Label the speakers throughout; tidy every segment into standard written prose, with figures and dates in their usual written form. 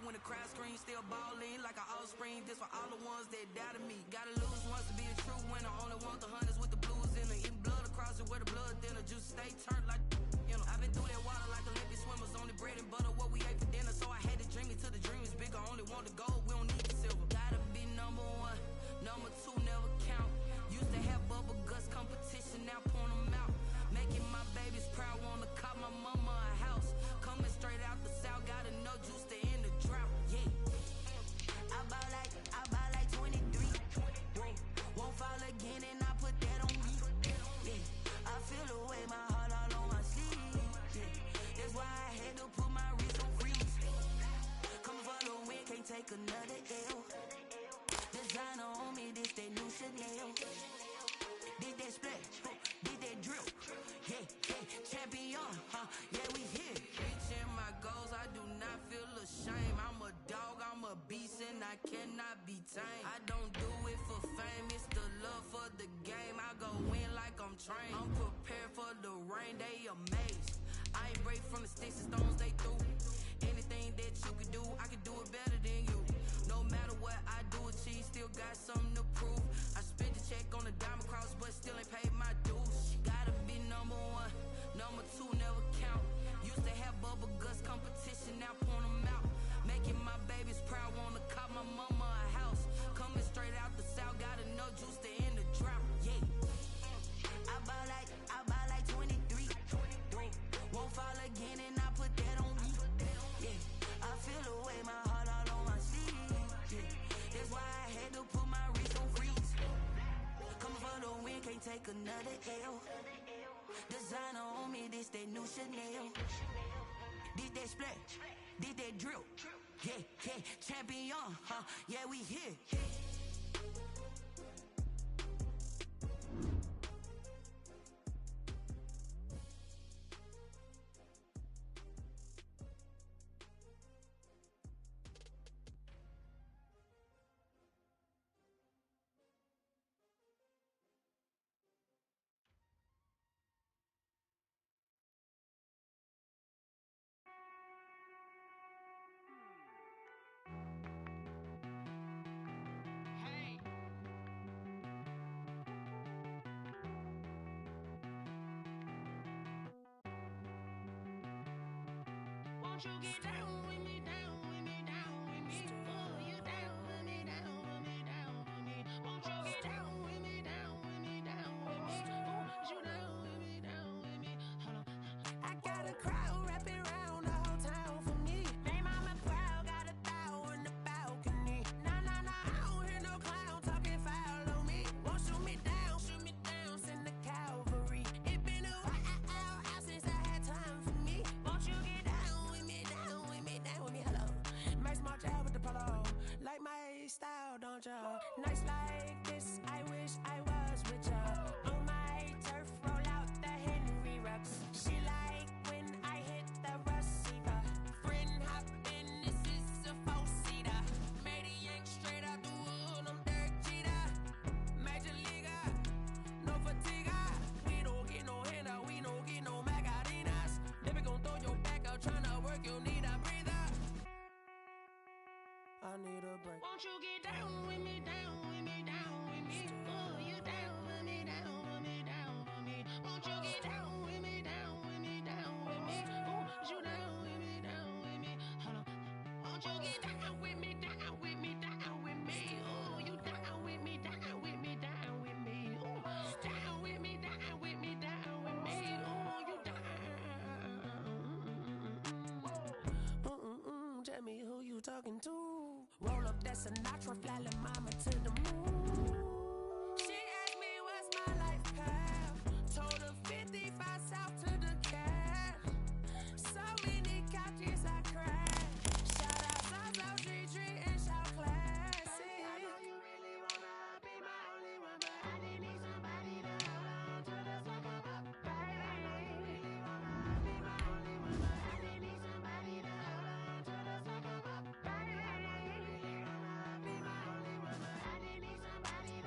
Speaker 1: when the crowd screams, still ballin' like an offspring. This for all the ones that doubted me. Gotta lose once to be a true winner. Only want the hunters with the blues in her. Eating blood across it where the blood thinner. Juice stay turned like, you know. I've been through that water like Olympic swimmers. Only bread and butter, what we ate for dinner. So I had to dream it till the dream is bigger. Only want the gold, we don't need the silver. Gotta be number one, number two never count. Used to have bubble guts competition, now point them out. Making my babies proud, wanna cop my mama a house. Coming straight out the south, gotta know juice to end the drought. Yeah, I buy like 23. Whoa, won't fall again and I put that on me. Yeah, I feel the way, my heart all on my sleeve. Yeah, that's why I had to put my wrist on freeze. Come for the win, can't take another L. Designer on me, this that new Chanel. Did that splash, did that drill. Yeah, champion, yeah, we here. Reaching my goals, I do not feel ashamed. I'm a dog, I'm a beast, and I cannot be tamed. I don't do it for fame, it's the love for the game. I go in like I'm trained. I'm prepared for the rain, they amazed. I ain't break from the sticks and stones they threw. Anything that you could do, I could do it better than you. No matter what I do, achieve, still got something to prove. I spent the check on the diamond cross, but still ain't paid my dues. Gotta be number one, number two never count. Used to have bubble guts competition, now point them out. Making my babies proud, wanna cop my mama a house. Coming straight out the south, gotta know juice to end the drought. Yeah, I buy like 23. Won't fall again and I put that on me. Yeah, I feel the way, my heart all on my sleeve. Yeah, that's why I had to put my wrist on freeze. Coming for the win, can't take another L. Designer on me, this that new Chanel. Did that splash, did that drill. Yeah, champion, yeah, we here.
Speaker 2: Won't you get down with me, down with me, down with me? Oh, you down with me, down with me, down with me. Won't you get down with me, down with me, down with me? Oh, you down with me, down with me? Hold on. I got a crowd wrapping around the whole town for me. They mama proud, got a thou in the balcony. Nah, I don't hear no clown talking foul on me. Won't shoot me down, send the cavalry. It been a while since I had time for me. Won't you get down with me, down with me, down with me? Hello. Max March out with the polo. Like my style, don't ya? Nights like this, I wish I was with ya. On my turf, roll out the Henry Rux. She like when I hit the receiver. Friend hop in, this is a four-seater. Made a yank straight out the wood, I'm Derek Jeter. Major leaguer, no fatigue. We don't get no handout, we don't get no Macarinas. They be gon' throw your back out, tryna work, you need a breather. I need a break. Won't you get down with me, down with me, down with me? Oh, you down with me, down with me, down with me? Won't you get down with me, down with me, down with me? Oh, you down with me, down with me? Hold on. Won't you get down with me, down with me, down with me? Oh, you down with me, down with me, down with me? Oh, down with me, down with me, down with me? Oh, you down. Tell me who you talking to. Roll up that Sinatra, fly la mama to the moon. She asked me what's my life path. Told her 55 south to the cat. So many couches I crashed. Shout out South Tree and shout classy. I know you really wanna be my only one, but I didn't need somebody to hold on to the sucker up. Baby, I know you really wanna be my only one, but I didn't need somebody to hold on to the sucker up. Baby, I know you really wanna be my only one, but I didn't need somebody to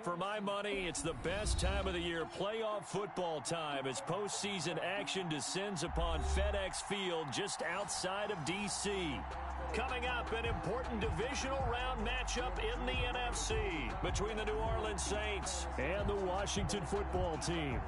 Speaker 3: For my money, it's the best time of the year, playoff football time, as postseason action descends upon FedEx Field just outside of D.C. Coming up, an important divisional round matchup in the NFC between the New Orleans Saints and the Washington football team.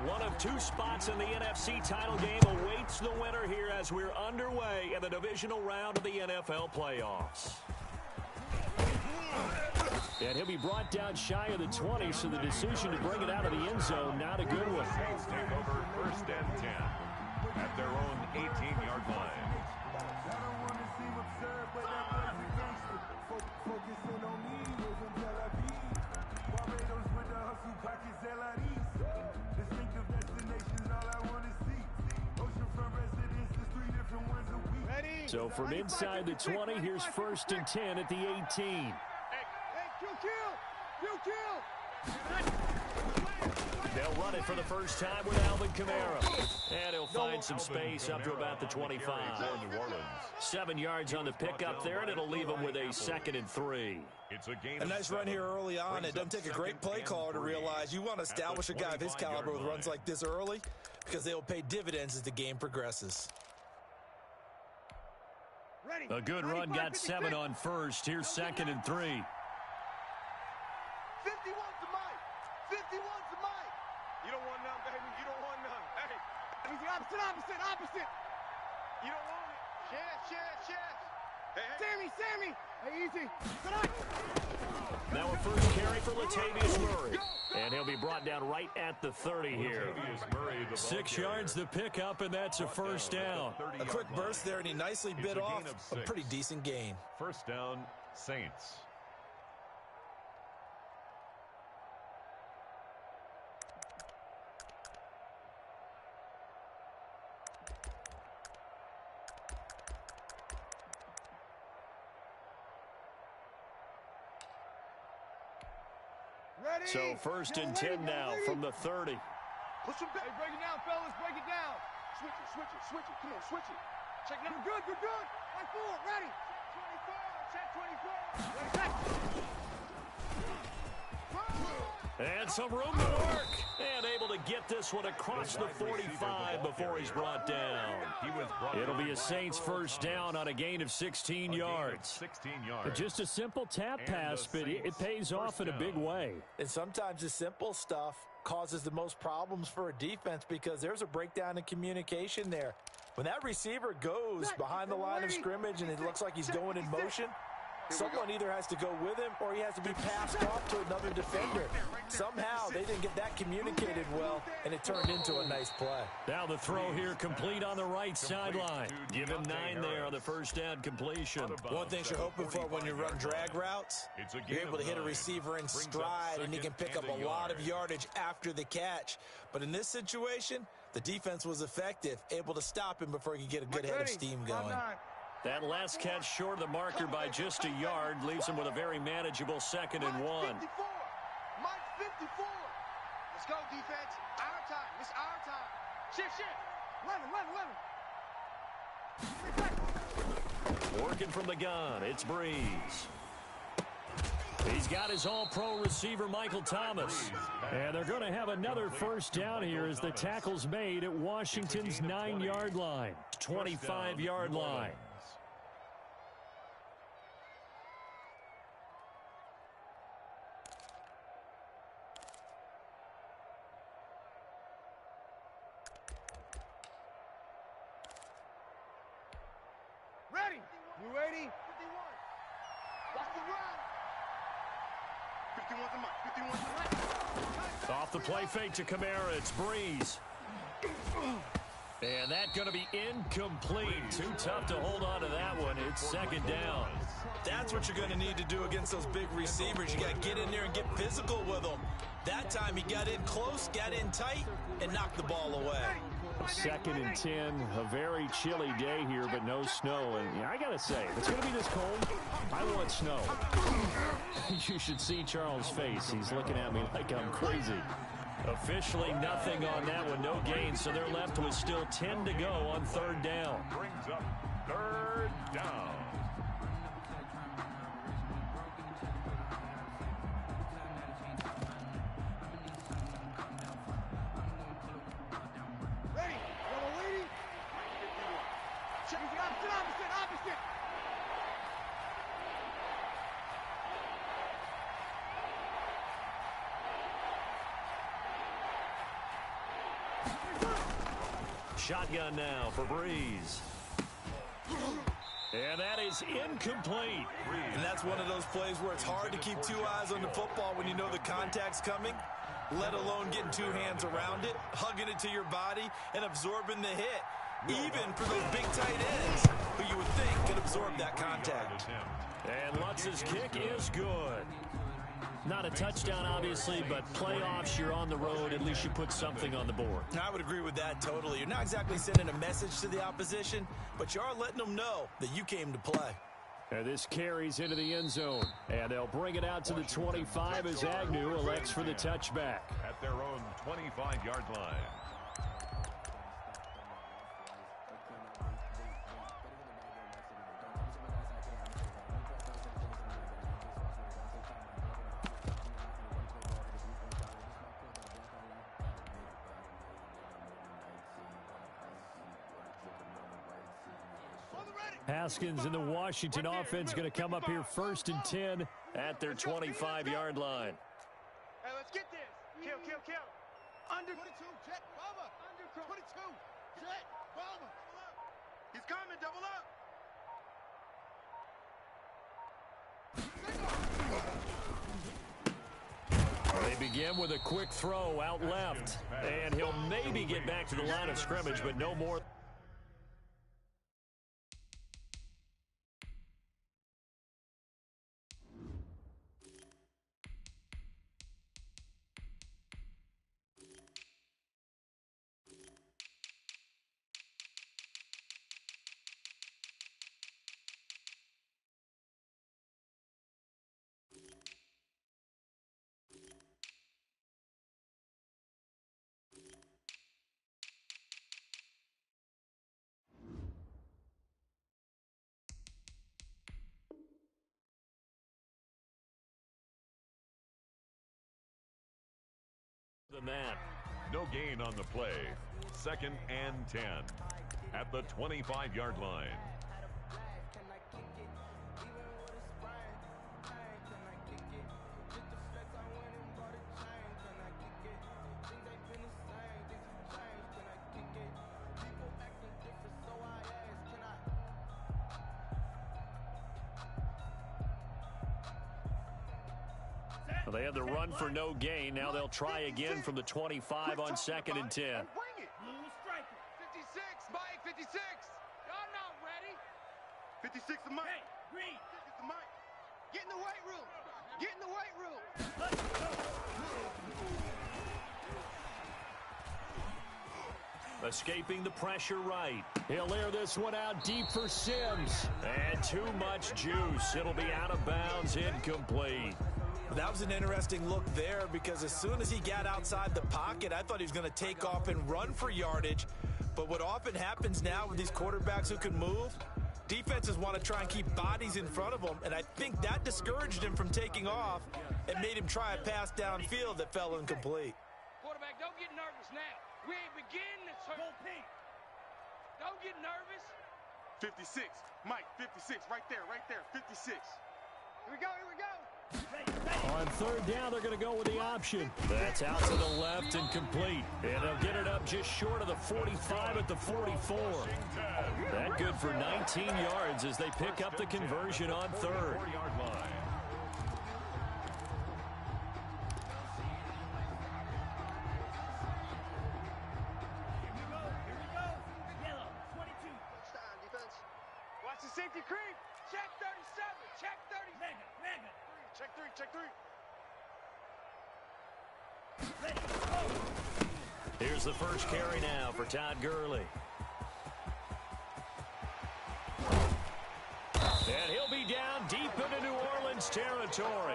Speaker 3: One of two spots in the NFC title game awaits the winner here as we're underway in the divisional round of the NFL playoffs. And he'll be brought down shy of the 20, so the decision to bring it out of the end zone, not a good one.
Speaker 4: Saints take over 1st and 10 at their own 18-yard line.
Speaker 3: So from inside the 20, here's 1st and 10 at the 18. They'll run it for the first time with Alvin Kamara. And he'll find some space up to about the 25. 7 yards on the pickup there, and it'll leave him with a 2nd and 3.
Speaker 5: A nice run here early on. It doesn't take a great play caller to realize you want to establish a guy of his caliber with runs like this early, because they will pay dividends as the game progresses.
Speaker 3: A good run got 7 on first. Here's 2nd and 3.
Speaker 6: 51's the mic. 51's the mic. You don't want none, baby. You don't want none. Hey. He's opposite. You don't want it. Chance. Hey. Sammy. Hey, easy. Good on.
Speaker 3: Now a first carry for Latavius Murray. And he'll be brought down right at the 30 here. 6 yards the pickup, and that's a first down.
Speaker 5: A quick burst there, and he nicely bit off a pretty decent gain.
Speaker 4: First down, Saints.
Speaker 3: So 1st and 10 now from the 30.
Speaker 6: Push him back. Hey, break it down, fellas. Break it down. Switch it. Come on, switch it. Check it out. Good. Right forward. Ready. Check 24. Ready.
Speaker 3: And some room to work. And able to get this one across the 45 before he's brought down. It'll be a Saints first down on a gain of 16 yards. Just a simple tap pass, but it pays off in a big way.
Speaker 5: And sometimes the simple stuff causes the most problems for a defense because there's a breakdown in communication there. When that receiver goes behind the line of scrimmage and it looks like he's going in motion, someone either has to go with him or he has to be passed off to another defender. Somehow they didn't get that communicated well, and it turned into a nice play.
Speaker 3: Now the throw here complete on the right sideline. Give him 9 there on the first down completion.
Speaker 5: One thing you're hoping for when you run drag routes, you're able to hit a receiver in stride, and he can pick up a lot of yardage after the catch. But in this situation, the defense was effective, able to stop him before he could get a good head of steam going.
Speaker 3: That last catch short of the marker by just a yard leaves him with a very manageable 2nd and 1.
Speaker 6: Mike 54. Let's go, defense. Our time. It's our time. Shift. 11.
Speaker 3: Working from the gun, it's Breeze. He's got his all-pro receiver, Michael Thomas. And they're going to have another first down here as the tackle's made at Washington's 9-yard line, 25-yard line.
Speaker 6: Ready. You ready? 51. Watch the run. 51's the mic. 51's the mic.
Speaker 3: Off the play fake to Kamara, it's Breeze. And that going to be incomplete. Too tough to hold on to that one. It's 2nd down.
Speaker 5: That's what you're going to need to do against those big receivers. You got to get in there and get physical with them. That time he got in close, got in tight, and knocked the ball away.
Speaker 3: 2nd and 10, a very chilly day here, but no snow. And yeah, I got to say, if it's going to be this cold, I want snow. You should see Charles' face. He's looking at me like I'm crazy. Officially nothing on that one, no gain, so they're left with still 10 to go on third down.
Speaker 4: Brings up third down.
Speaker 6: Ready? Yellow leading. Check the opposite.
Speaker 3: Shotgun now for Breeze. And that is incomplete.
Speaker 5: And that's one of those plays where it's hard to keep two eyes on the football when you know the contact's coming, let alone getting two hands around it, hugging it to your body, and absorbing the hit. Even for those big tight ends who you would think could absorb that contact.
Speaker 3: And Lutz's kick is good. Not a touchdown, obviously, but playoffs, you're on the road. At least you put something on the board.
Speaker 5: I would agree with that totally. You're not exactly sending a message to the opposition, but you are letting them know that you came to play.
Speaker 3: And this carries into the end zone. And they'll bring it out to the 25 as Agnew elects for the touchback.
Speaker 4: At their own 25-yard line.
Speaker 3: Haskins and the Washington offense going to come up here 1st and 10 at their 25-yard line.
Speaker 6: Hey, let's get this. Kill. Under 22, jet, bomber. Under 22, jet, bomber. He's coming, double up.
Speaker 3: They begin with a quick throw out left. And he'll maybe get back to the line of scrimmage, but no more. Than that.
Speaker 4: No gain on the play. 2nd and 10 at the 25-yard line.
Speaker 3: They had the run for no gain. Now they'll try again from the 25 on 2nd and 10.
Speaker 6: Bring it. Blue striker. 56, Mike, 56. Y'all not ready. 56 to Mike. Hey, Green. 56 to Mike. Get in the weight room. Get in the weight room.
Speaker 3: Escaping the pressure right. He'll air this one out deep for Sims. And too much juice. It'll be out of bounds, incomplete.
Speaker 5: That was an interesting look there because as soon as he got outside the pocket, I thought he was going to take off and run for yardage. But what often happens now with these quarterbacks who can move, defenses want to try and keep bodies in front of them, and I think that discouraged him from taking off and made him try a pass downfield that fell incomplete.
Speaker 6: Quarterback, don't get nervous now. We ain't beginning to turn. Don't get nervous. 56. Mike, 56. Right there, 56. Here we go.
Speaker 3: On 3rd down, they're going to go with the option. That's out to the left and complete. And they'll get it up just short of the 45 at the 44. That good for 19 yards as they pick up the conversion on 3rd.
Speaker 6: Watch the safety creep. Check 37. Check 30. Mega. Check 3.
Speaker 3: Here's the first carry now for Todd Gurley. And he'll be down deep into New Orleans Saints territory.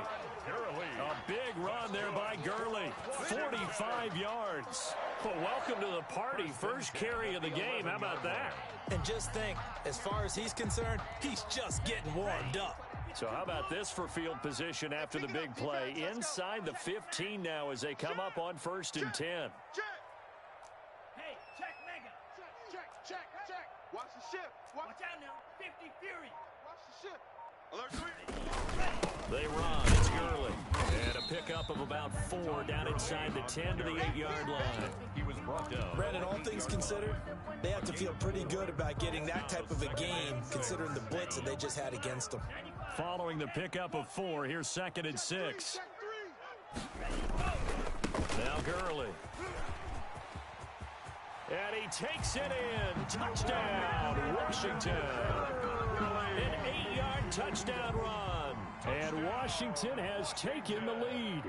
Speaker 3: A big run there by Gurley. 45 yards. Well, welcome to the party. First carry of the game. How about that?
Speaker 5: And just think, as far as he's concerned, he's just getting warmed up.
Speaker 3: So how about this for field position after the big play? Inside the 15 now as they come up on 1st and 10.
Speaker 6: Hey, check Mega. Check. Watch the ship. Watch out now. 50 Fury. Watch the ship. Alert 3.
Speaker 3: They run. It's Gurley. And a pickup of about 4 down inside the 10 to the 8-yard line.
Speaker 4: He was brought down.
Speaker 5: Brandon, all things considered, they have to feel pretty good about getting that type of a game considering the blitz that they just had against them.
Speaker 3: Following the pickup of 4, here's 2nd and 6. Now Gurley. And he takes it in. Touchdown, Washington. An 8-yard touchdown run. And Washington has taken the lead.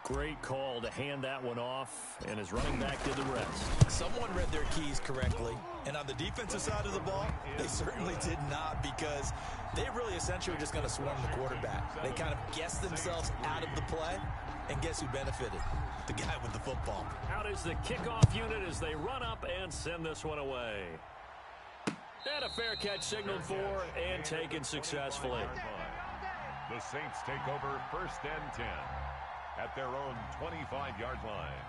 Speaker 3: Great call to hand that one off, and his running back did the rest.
Speaker 5: Someone read their keys correctly, and on the defensive side of the ball, they certainly did not, because they really essentially were just going to swarm the quarterback. They kind of guessed themselves out of the play, and guess who benefited? The guy with the football.
Speaker 3: Out is the kickoff unit as they run up and send this one away. And a fair catch signaled for and taken successfully.
Speaker 4: The Saints take over 1st and 10 at their own 25-yard line.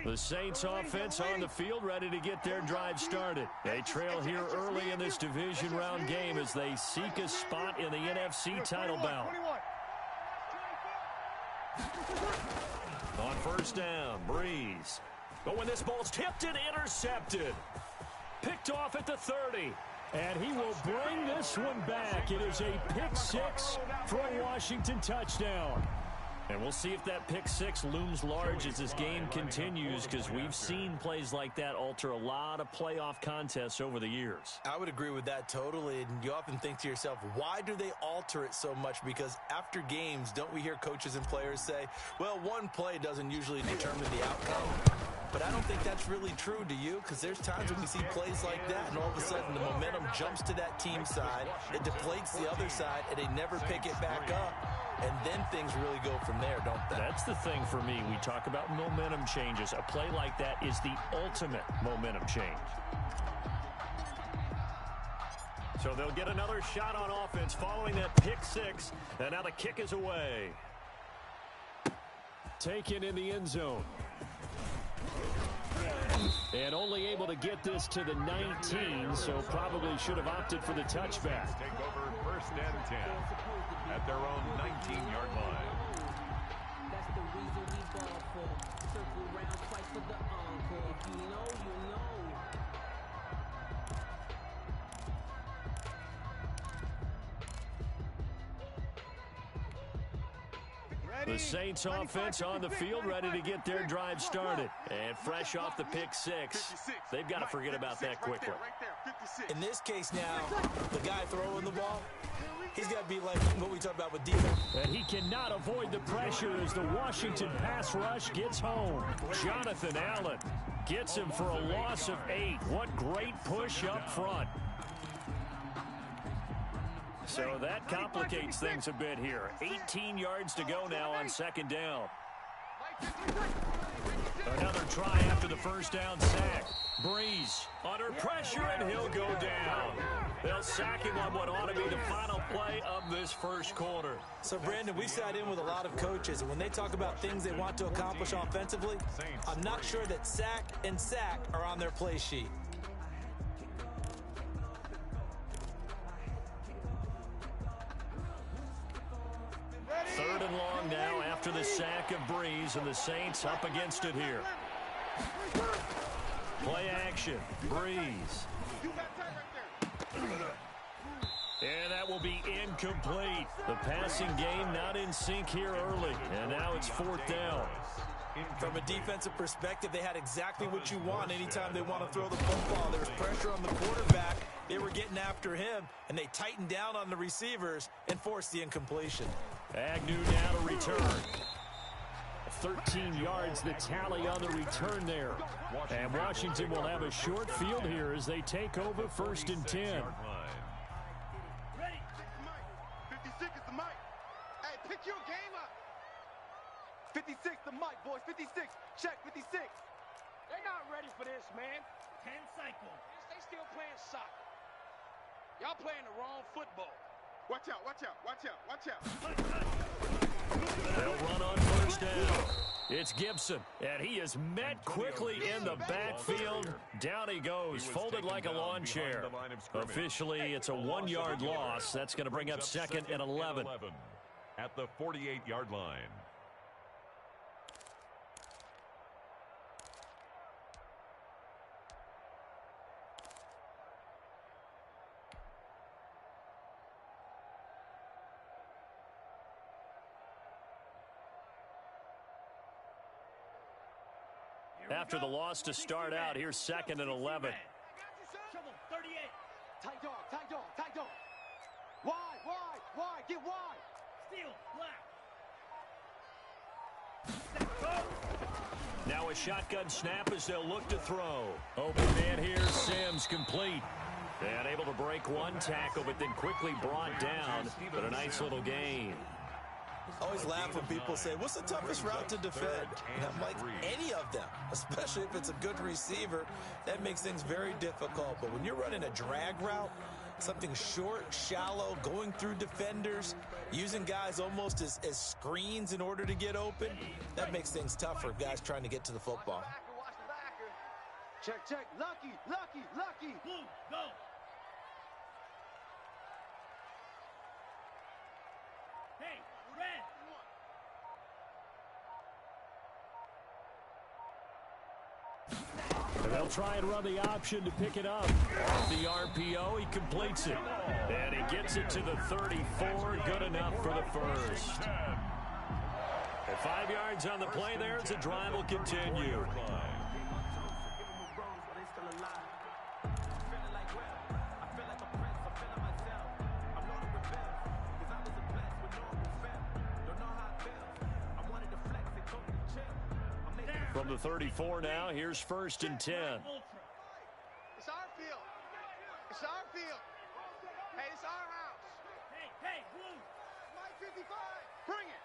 Speaker 3: The Saints offense on the field, ready to get their drive started. They trail here early in this division round game as they seek a spot in the NFC title bout. On 1st down, Breeze. But when this ball's tipped and intercepted, picked off at the 30. And he will bring this one back. It is a pick 6 for a Washington touchdown. And we'll see if that pick 6 looms large as this game continues, because we've seen plays like that alter a lot of playoff contests over the years.
Speaker 5: I would agree with that totally, and you often think to yourself, why do they alter it so much? Because after games, don't we hear coaches and players say, well, one play doesn't usually determine the outcome? But I don't think that's really true, do you? Because there's times when we see plays like that, and all of a sudden the momentum jumps to that team side, it deflates the other side, and they never pick it back up. And then things really go from there, don't they?
Speaker 3: That's the thing for me. We talk about momentum changes. A play like that is the ultimate momentum change. So they'll get another shot on offense following that pick 6. And now the kick is away. Taken in the end zone. And only able to get this to the 19, so probably should have opted for the touchback.
Speaker 4: Take over 1st and 10 at their own 19-yard line.
Speaker 7: That's the reason we ball for. Circle around twice for the encore. If you know, you know.
Speaker 3: The Saints offense on the field, ready to get their drive started. And fresh off the pick 6, they've got to forget about that quickly.
Speaker 5: In this case now, the guy throwing the ball, he's got to be like what we talked about with defense.
Speaker 3: And he cannot avoid the pressure as the Washington pass rush gets home. Jonathan Allen gets him for a loss of 8. What great push up front. So that complicates things a bit here. 18 yards to go now on 2nd down. Another try after the 1st down sack. Breeze under pressure, and he'll go down. They'll sack him on what ought to be the final play of this 1st quarter.
Speaker 5: So, Brandon, we sat in with a lot of coaches, and when they talk about things they want to accomplish offensively, I'm not sure that sack and sack are on their play sheet.
Speaker 3: Third and long now after the sack of Breeze, and the Saints up against it here. Play action, Breeze. And that will be incomplete. The passing game not in sync here early, and now it's 4th down.
Speaker 5: From a defensive perspective, they had exactly what you want anytime they want to throw the football. There was pressure on the quarterback. They were getting after him, and they tightened down on the receivers and forced the incompletion.
Speaker 3: Agnew now to return. 13 yards, the tally on the return there. And Washington will have a short field here as they take over 1st and 10.
Speaker 6: Ready? 56 is the mic. Hey, pick your game up. 56 the mic, boys. 56. Check 56.
Speaker 8: They're not ready for this, man. 10 cycles. They still playing soccer. Y'all playing the wrong football.
Speaker 6: Watch out, watch out, watch out, watch out.
Speaker 3: They'll run on 1st down. It's Gibson, and he is met quickly in the backfield. Down he goes, folded like a lawn chair. Officially, it's a 1-yard loss. That's going to bring up 2nd and 11.
Speaker 4: At the 48-yard line.
Speaker 3: After the loss to start out, here's 2nd and 11.
Speaker 8: Trouble, 38.
Speaker 6: Tight dog. Wide, get wide.
Speaker 8: Steal, black.
Speaker 3: Now a shotgun snap as they'll look to throw. Open man here, Sims complete. And able to break one tackle, but then quickly brought down. But a nice little gain.
Speaker 5: I always laugh when people say, what's the toughest route to defend? And I'm like, any of them, especially if it's a good receiver. That makes things very difficult. But when you're running a drag route, something short, shallow, going through defenders, using guys almost as screens in order to get open, that makes things tough for guys trying to get to the football.
Speaker 6: Watch the backer. Check. Lucky.
Speaker 8: Blue, go. Hey, red.
Speaker 3: And they'll try and run the option to pick it up. Off the RPO, he completes it. And he gets it to the 34. Good enough for the first. And 5 yards on the play there as the drive will continue. From the 34 now, here's 1st and 10.
Speaker 6: It's our field. Hey, it's our house.
Speaker 8: Hey, blue.
Speaker 6: Mike 55. Bring it.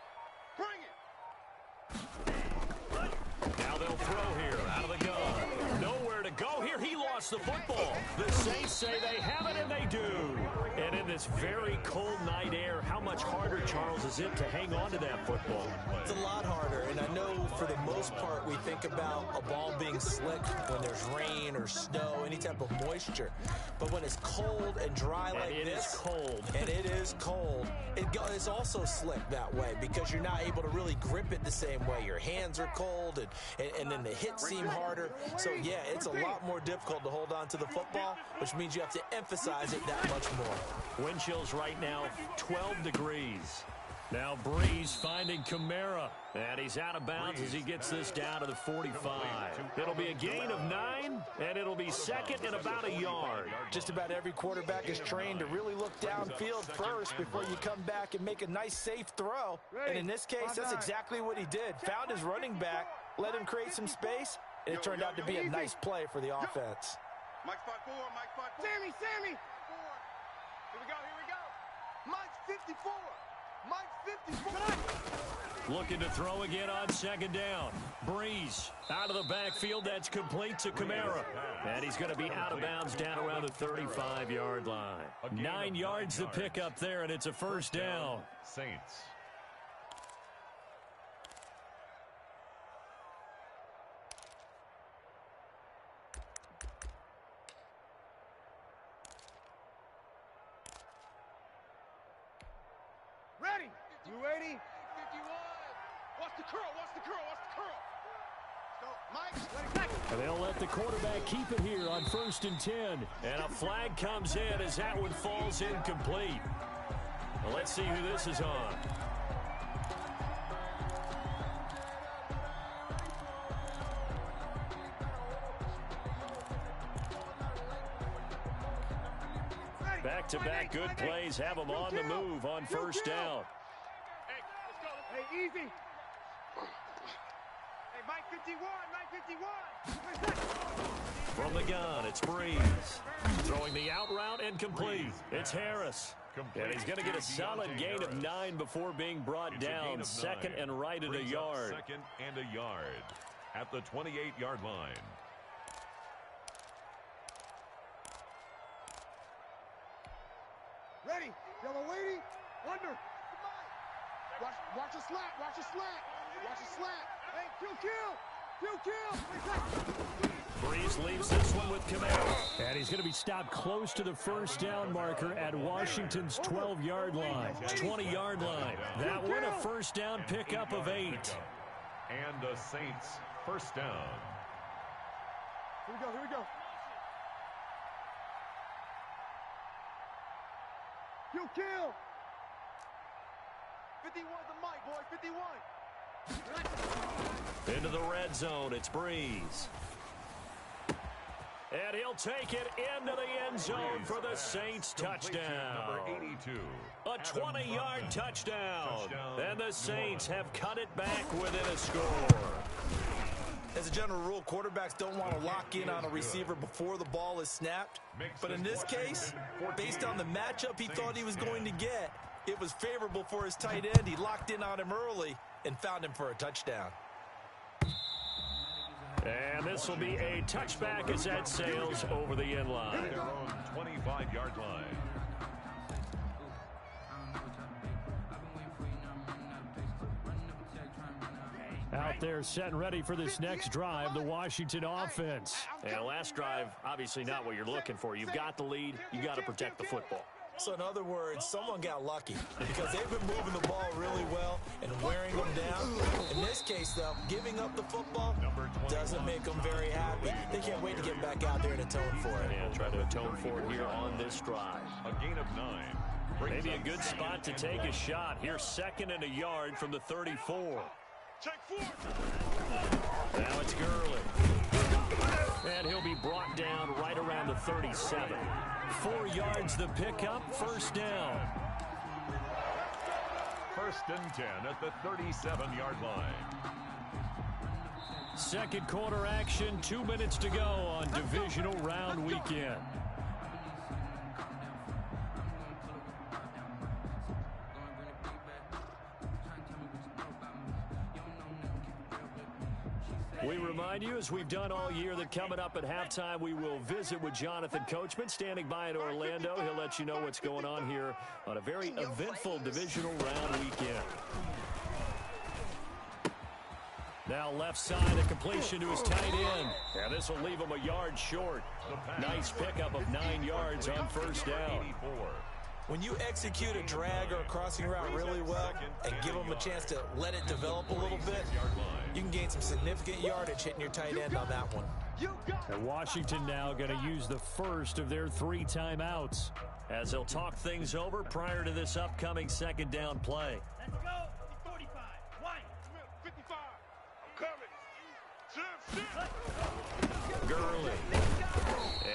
Speaker 3: Now they'll throw here, out of the gun. Nowhere to go here. He lost the football. The Saints say they have it, and they do. And in this very cold night air, how much harder, Charles, is it to hang on to that football?
Speaker 5: It's a lot harder, and I know for the most part we think about a ball being slick when there's rain or snow, any type of moisture. But when it's cold and dry like
Speaker 3: this,
Speaker 5: this,
Speaker 3: and
Speaker 5: it is cold, it's also slick that way because you're not able to really grip it the same way. Your hands are cold, and then the hits seem harder. So, yeah, it's a lot more difficult to hold on to the football, which means you have to emphasize it that much more.
Speaker 3: Wind chills right now, 12 degrees. Now Breeze finding Kamara, and he's out of bounds as he gets this down to the 45. It'll be a gain of 9, and it'll be 2nd and about a yard.
Speaker 5: Just about every quarterback is trained to really look downfield first before you come back and make a nice, safe throw. And in this case, that's exactly what he did. Found his running back, let him create some space, and it turned out to be a nice play for the offense.
Speaker 6: Mike 5-4. Sammy. Here we go. Mike 54.
Speaker 3: Looking to throw again on 2nd down. Breeze out of the backfield. That's complete to Kamara. And he's going to be out of bounds down around the 35-yard line. 9 yards to pick up there, and it's a 1st down.
Speaker 4: Saints.
Speaker 6: Ready. You ready? 51. Watch the curl. Go, Mike.
Speaker 3: And they'll let the quarterback keep it here on 1st and 10. And a flag comes in as that one falls incomplete. Well, let's see who this is on. Back-to-back good plays have them on the move on 1st down.
Speaker 6: Hey, easy. Hey, Mike 51, Mike 51.
Speaker 3: From the gun, it's Breeze. Throwing the out route and complete. It's Harris. And he's going to get a solid gain of 9 before being brought down. Second and right at a yard.
Speaker 4: Second and a yard at the 28-yard line.
Speaker 6: Ready. Yellow waiting. Under. Watch a slant. Watch a slant. Watch a slant. Hey, kill.
Speaker 3: Breeze leaves this one with command. And he's going to be stopped close to the first down marker at Washington's 12-yard line. 20-yard line. That one a first down pickup of 8.
Speaker 4: And the Saints first down.
Speaker 6: Here we go. Kill. 51 the mic, boy. 51.
Speaker 3: Into the red zone, it's Breeze. And he'll take it into the end zone for the Saints touchdown.
Speaker 4: Number 82.
Speaker 3: A 20-yard touchdown. And the Saints have cut it back within a score.
Speaker 5: As a general rule, quarterbacks don't want to lock in on a receiver before the ball is snapped. But in this case, based on the matchup he thought he was going to get, it was favorable for his tight end. He locked in on him early and found him for a touchdown.
Speaker 3: And this will be a touchback as that sails over the end line.
Speaker 4: Their own 25-yard line.
Speaker 3: Out there set and ready for this next drive, the Washington offense. And last drive, obviously not what you're looking for. You've got the lead. You got to protect the football.
Speaker 5: So in other words, someone got lucky because they've been moving the ball really well and wearing them down. In this case, though, giving up the football doesn't make them very happy. They can't wait to get back out there and atone for it.
Speaker 3: And try to atone for it here on this drive.
Speaker 4: A gain of 9.
Speaker 3: Maybe a good spot to take a shot. Here's second and a yard from the 34.
Speaker 6: Check 4.
Speaker 3: Now it's Gurley. And he'll be brought down right around the 37. 4 yards the pickup, first down.
Speaker 4: First and 10 at the 37-yard line.
Speaker 3: Second quarter action, 2 minutes to go on divisional round weekend. We remind you, as we've done all year, that coming up at halftime, we will visit with Jonathan Coachman, standing by in Orlando. He'll let you know what's going on here on a very eventful divisional round weekend. Now left side, a completion to his tight end. And this will leave him a yard short. Nice pickup of 9 yards on first down.
Speaker 5: When you execute a drag or a crossing route really well and give them a chance to let it develop a little bit, you can gain some significant yardage hitting your tight end on that one.
Speaker 3: And Washington now going to use the first of their 3 timeouts as they'll talk things over prior to this upcoming second down play.
Speaker 8: Let's go. 45. White.
Speaker 6: 55. I'm coming.
Speaker 3: Gurley.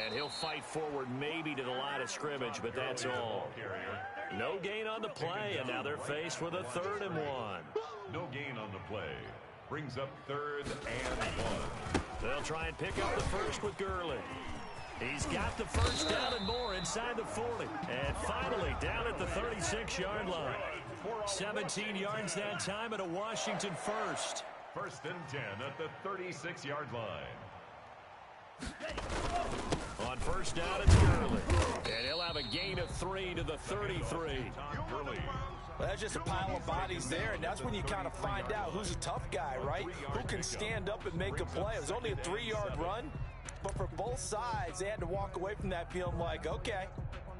Speaker 3: And he'll fight forward maybe to the line of scrimmage, but that's all. No gain on the play, and now they're faced with a 3rd and 1.
Speaker 4: No gain on the play. Brings up 3rd and 1.
Speaker 3: They'll try and pick up the first with Gurley. He's got the first down and more inside the 40. And finally down at the 36-yard line. 17 yards that time at a Washington first.
Speaker 4: First and 10 at the 36-yard line.
Speaker 3: On first down, it's Gurley. And he'll have a gain of 3 to the 33.
Speaker 5: Well, that's just a pile of bodies there, and that's when you kind of find out who's a tough guy, right? Who can stand up and make a play. It was only a 3-yard run, but for both sides, they had to walk away from that feeling like, okay,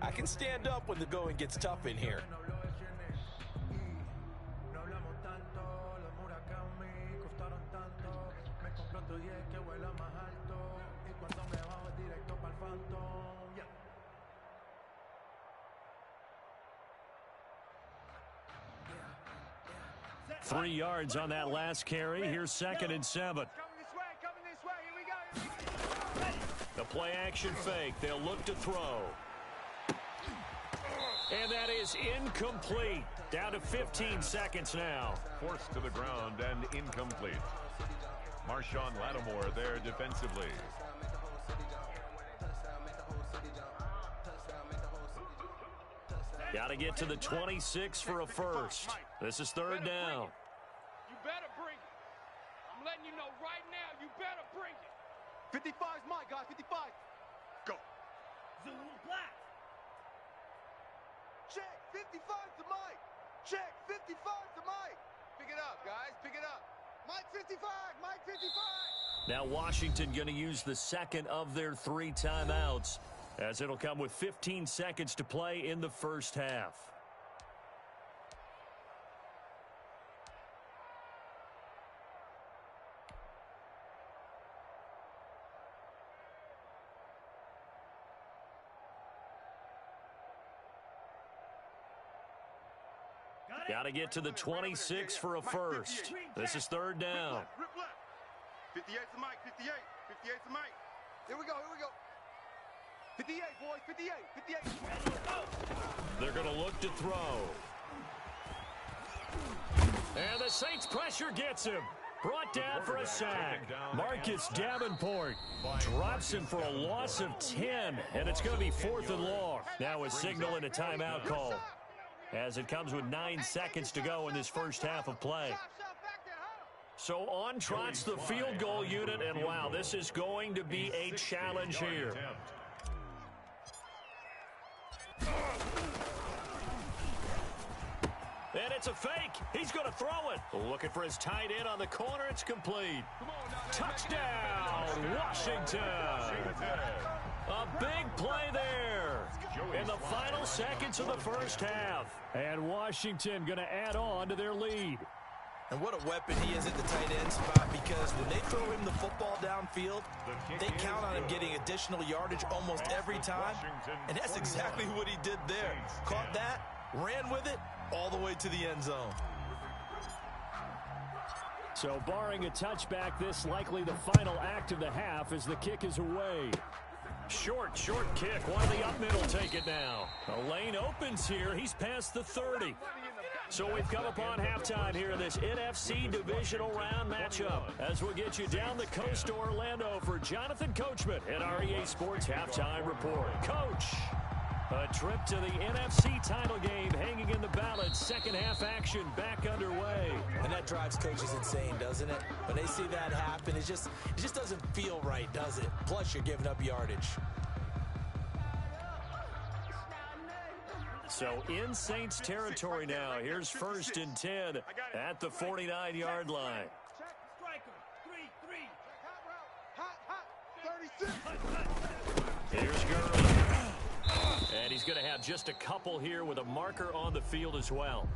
Speaker 5: I can stand up when the going gets tough in here.
Speaker 3: Three yards on that last carry. Here's second and 7.
Speaker 6: Coming this way. Here we go.
Speaker 3: The play action fake. They'll look to throw. And that is incomplete. Down to 15 seconds now.
Speaker 4: Forced to the ground and incomplete. Marshawn Lattimore there defensively.
Speaker 3: Got to get to the 26 for a first. This is third down.
Speaker 8: You better bring it. I'm letting you know right now, you better bring it.
Speaker 6: 55 is mine, guys. 55. Go.
Speaker 8: Zoom black.
Speaker 6: Check. 55 to Mike. Check. 55 to Mike. Pick it up, guys. Pick it up. Mike 55. Mike 55.
Speaker 3: Now Washington going to use the second of their 3 timeouts, as it'll come with 15 seconds to play in the first half. Got to get to the 26 for a first. This is third down.
Speaker 6: Rip left. 58 to Mike. 58. 58 to Mike. Here we go. Here we go. 58, boys. 58. 58.
Speaker 3: They're going to look to throw. And the Saints pressure gets him. Brought down for a sack. Marcus Davenport drops him for a loss of 10, and it's going to be 4th and long. Now a signal and a timeout call, as it comes with 9 seconds to go in this first half of play. So on trots the field goal unit, and wow, this is going to be a challenge here. And it's a fake. He's going to throw it. Looking for his tight end on the corner. It's complete. Touchdown, Washington. A big play there in the final seconds of the first half. And Washington going to add on to their lead.
Speaker 5: And what a weapon he is at the tight end spot, because when they throw him the football downfield, they count on him getting additional yardage almost every time. And that's exactly what he did there. Caught that, ran with it, all the way to the end zone.
Speaker 3: So barring a touchback, this likely the final act of the half as the kick is away. Short kick. One of the up middle take it now. The lane opens here. He's past the 30. So we've come upon halftime here in this NFC divisional round matchup, as we'll get you down the coast to Orlando for Jonathan Coachman at our EA Sports Halftime Report. Coach, a trip to the NFC title game hanging in the balance. Second half action back underway.
Speaker 5: And that drives coaches insane, doesn't it? When they see that happen, it just doesn't feel right, does it? Plus, you're giving up yardage.
Speaker 3: So in Saints territory now. Here's 1st and 10 at the 49-yard line. Here's Gurley. And he's going to have just a couple here with a marker on the field as well.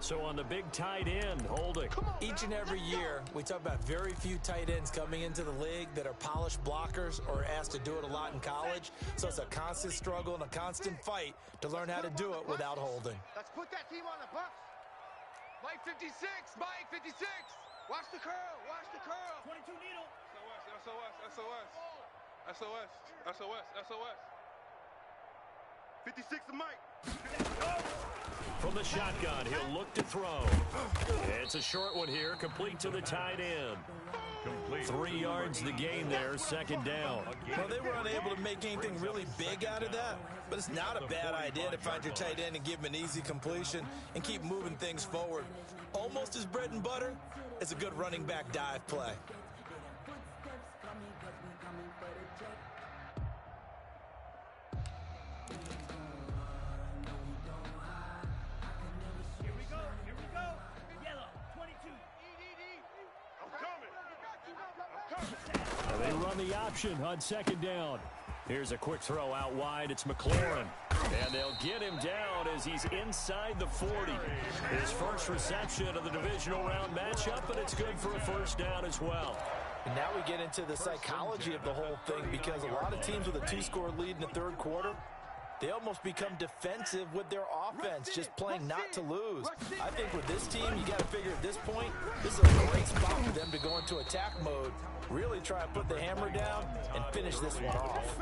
Speaker 3: So on the big tight end, holding.
Speaker 5: Each and every year, we talk about very few tight ends coming into the league that are polished blockers or asked to do it a lot in college. So it's a constant struggle and a constant fight to learn how to do it without holding.
Speaker 6: Let's put that team on the bus. Mike 56. Mike 56. Watch the curl. Watch the curl.
Speaker 8: 22 needle.
Speaker 6: SOS. 56 to Mike.
Speaker 3: From the shotgun, he'll look to throw. It's a short one here, complete to the tight end. 3 yards the gain there, second down.
Speaker 5: Well, they were unable to make anything really big out of that, but it's not a bad idea to find your tight end and give him an easy completion and keep moving things forward. Almost as bread and butter as a good running back dive play.
Speaker 3: They run the option on second down. Here's a quick throw out wide. It's McLaurin. And they'll get him down as he's inside the 40. His first reception of the divisional round matchup, and it's good for a first down as well.
Speaker 5: And now we get into the psychology of the whole thing, because a lot of teams with a 2-score lead in the third quarter, They almost become defensive with their offense, just playing not to lose. I think with this team, you got to figure at this point, this is a great spot for them to go into attack mode, really try and put the hammer down and finish this one off.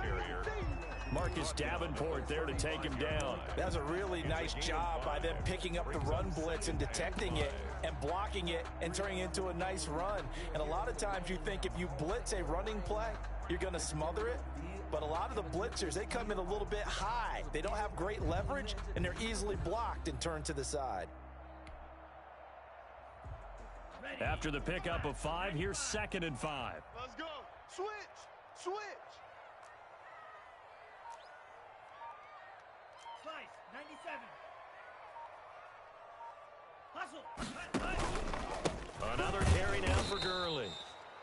Speaker 3: Marcus Davenport there to take him down.
Speaker 5: That's a really nice job by them picking up the run blitz and detecting it and blocking it and turning it into a nice run. And a lot of times you think if you blitz a running play, you're going to smother it. But a lot of the blitzers, they come in a little bit high. They don't have great leverage, and they're easily blocked and turned to the side.
Speaker 3: After the pickup of 5, here's 2nd and 5.
Speaker 6: Let's go. Switch. Switch.
Speaker 8: Slice, 97. Hustle.
Speaker 3: Another carry now for Gurley.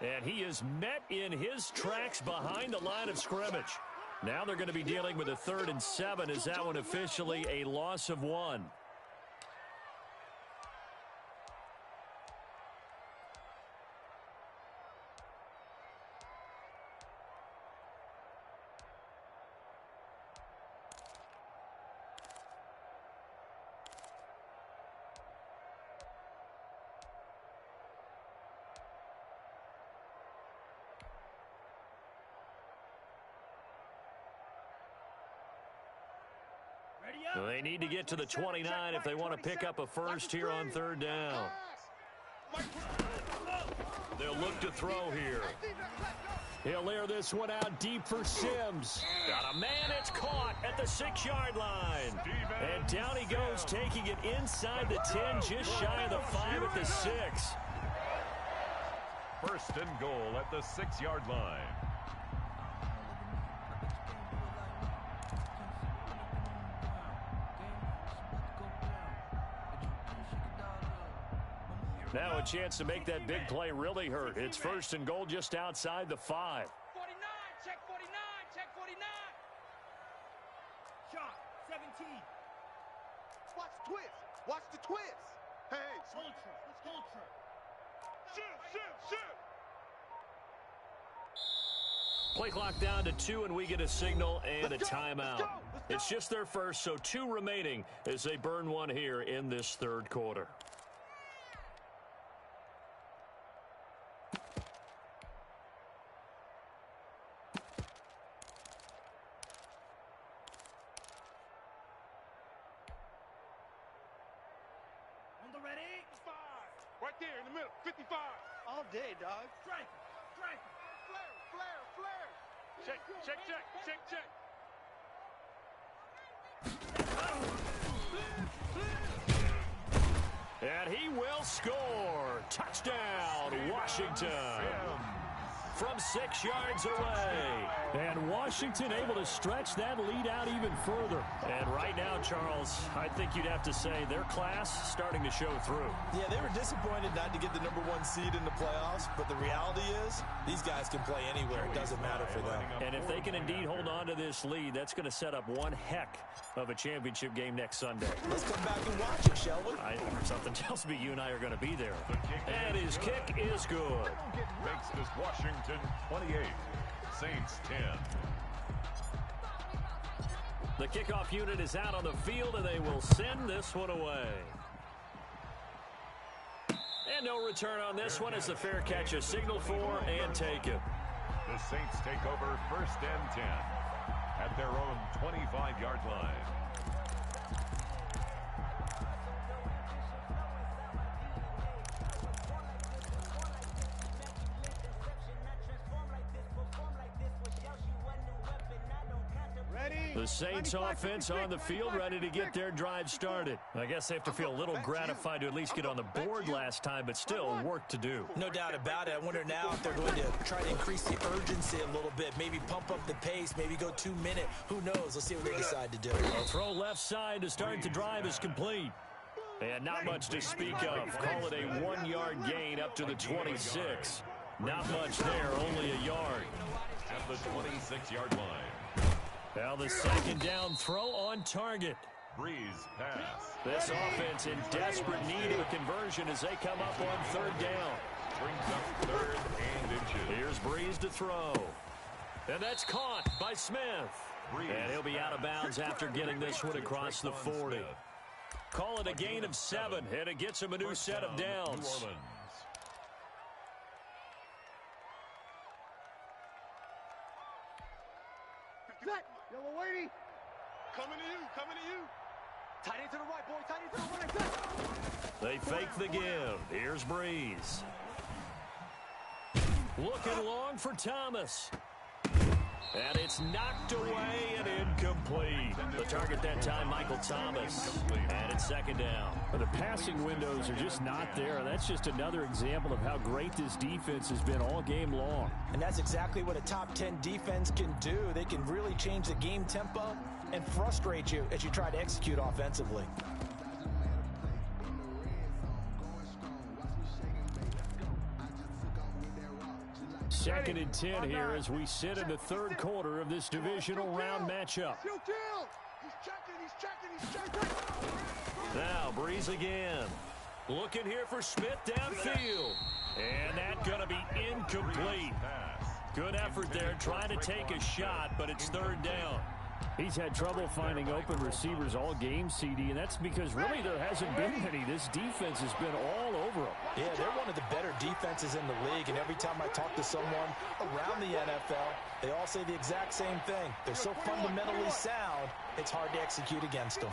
Speaker 3: And he is met in his tracks behind the line of scrimmage. Now they're going to be dealing with a 3rd and 7. Is that one officially a loss of 1? They need to get to the 29 if they want to pick up a first here on 3rd down. They'll look to throw here. He'll air this one out deep for Sims. Got a man, it's caught at the 6-yard line. And down he goes, taking it inside the 10, just shy of the 5 at the 6.
Speaker 4: 1st and goal at the 6-yard line.
Speaker 3: Now a chance to make that big play really hurt. It's 1st and goal just outside the 5.
Speaker 8: 49, check 49, check 49. Shot, 17.
Speaker 6: Watch the twist. Watch the twist. Hey.
Speaker 8: Ultra.
Speaker 6: Shoot.
Speaker 3: Play clock down to 2, and we get a signal and a timeout. It's just their first, so 2 remaining as they burn one here in this 3rd quarter.
Speaker 6: Right there in the middle, 55.
Speaker 8: All day, dog. Striker.
Speaker 6: Flare. Check.
Speaker 3: And he will score. Touchdown, Washington. From 6 yards away. And Washington able to stretch that lead out even further. And right now, Charles, I think you'd have to say their class starting to show through.
Speaker 5: Yeah, they were disappointed not to get the #1 seed in the playoffs, but the reality is these guys can play anywhere. It doesn't matter for them.
Speaker 3: And if they can indeed hold on to this lead, that's going to set up one heck of a championship game next Sunday.
Speaker 5: Let's come back and watch it, shall we?
Speaker 3: Something tells me you and I are going to be there. And his kick is good.
Speaker 4: Makes this Washington 28, Saints 10.
Speaker 3: The kickoff unit is out on the field, and they will send this one away. And no return on this one as the fair catch is signaled for and taken.
Speaker 4: The Saints take over 1st and 10 at their own 25-yard line.
Speaker 3: The Saints offense on the field, ready to get their drive started. I guess they have to feel a little gratified to at least get on the board last time, but still work to do.
Speaker 5: No doubt about it. I wonder now if they're going to try to increase the urgency a little bit, maybe pump up the pace, maybe go 2-minute. Who knows? Let's see what they decide to do.
Speaker 3: A throw left side to start the drive is complete. And not much to speak of. Call it a 1-yard gain up to the 26. Not much there, only a yard.
Speaker 4: At the 26-yard line.
Speaker 3: Now the 2nd down throw on target.
Speaker 4: Breeze pass.
Speaker 3: This offense in desperate need of a conversion as they come up on 3rd down.
Speaker 4: Brings up 3rd and inches.
Speaker 3: Here's Breeze to throw. And that's caught by Smith. And he'll be out of bounds after getting this one across the 40. Call it a gain of 7, and it gets him a new set of downs.
Speaker 6: Yellow lady. Coming to you. Tight end to the right, boy. Tight end to the right.
Speaker 3: They fake the give. Here's Breeze. Looking long for Thomas. And it's knocked away and incomplete. The target that time, Michael Thomas. And it's second down.
Speaker 9: But the passing windows are just not there. That's just another example of how great this defense has been all game long.
Speaker 5: And that's exactly what a top 10 defense can do. They can really change the game tempo and frustrate you as you try to execute offensively.
Speaker 3: Second and 10 here as we sit in the third quarter of this divisional round matchup.
Speaker 6: He's checking.
Speaker 3: Now Breeze again. Looking here for Smith downfield. And that's going to be incomplete. Good effort there trying to take a shot, but it's third down.
Speaker 9: He's had trouble finding open receivers all game, CD, and that's because really there hasn't been any. This defense has been all over them.
Speaker 5: Yeah, they're one of the better defenses in the league, and every time I talk to someone around the NFL, they all say the exact same thing. They're so fundamentally sound, it's hard to execute against them.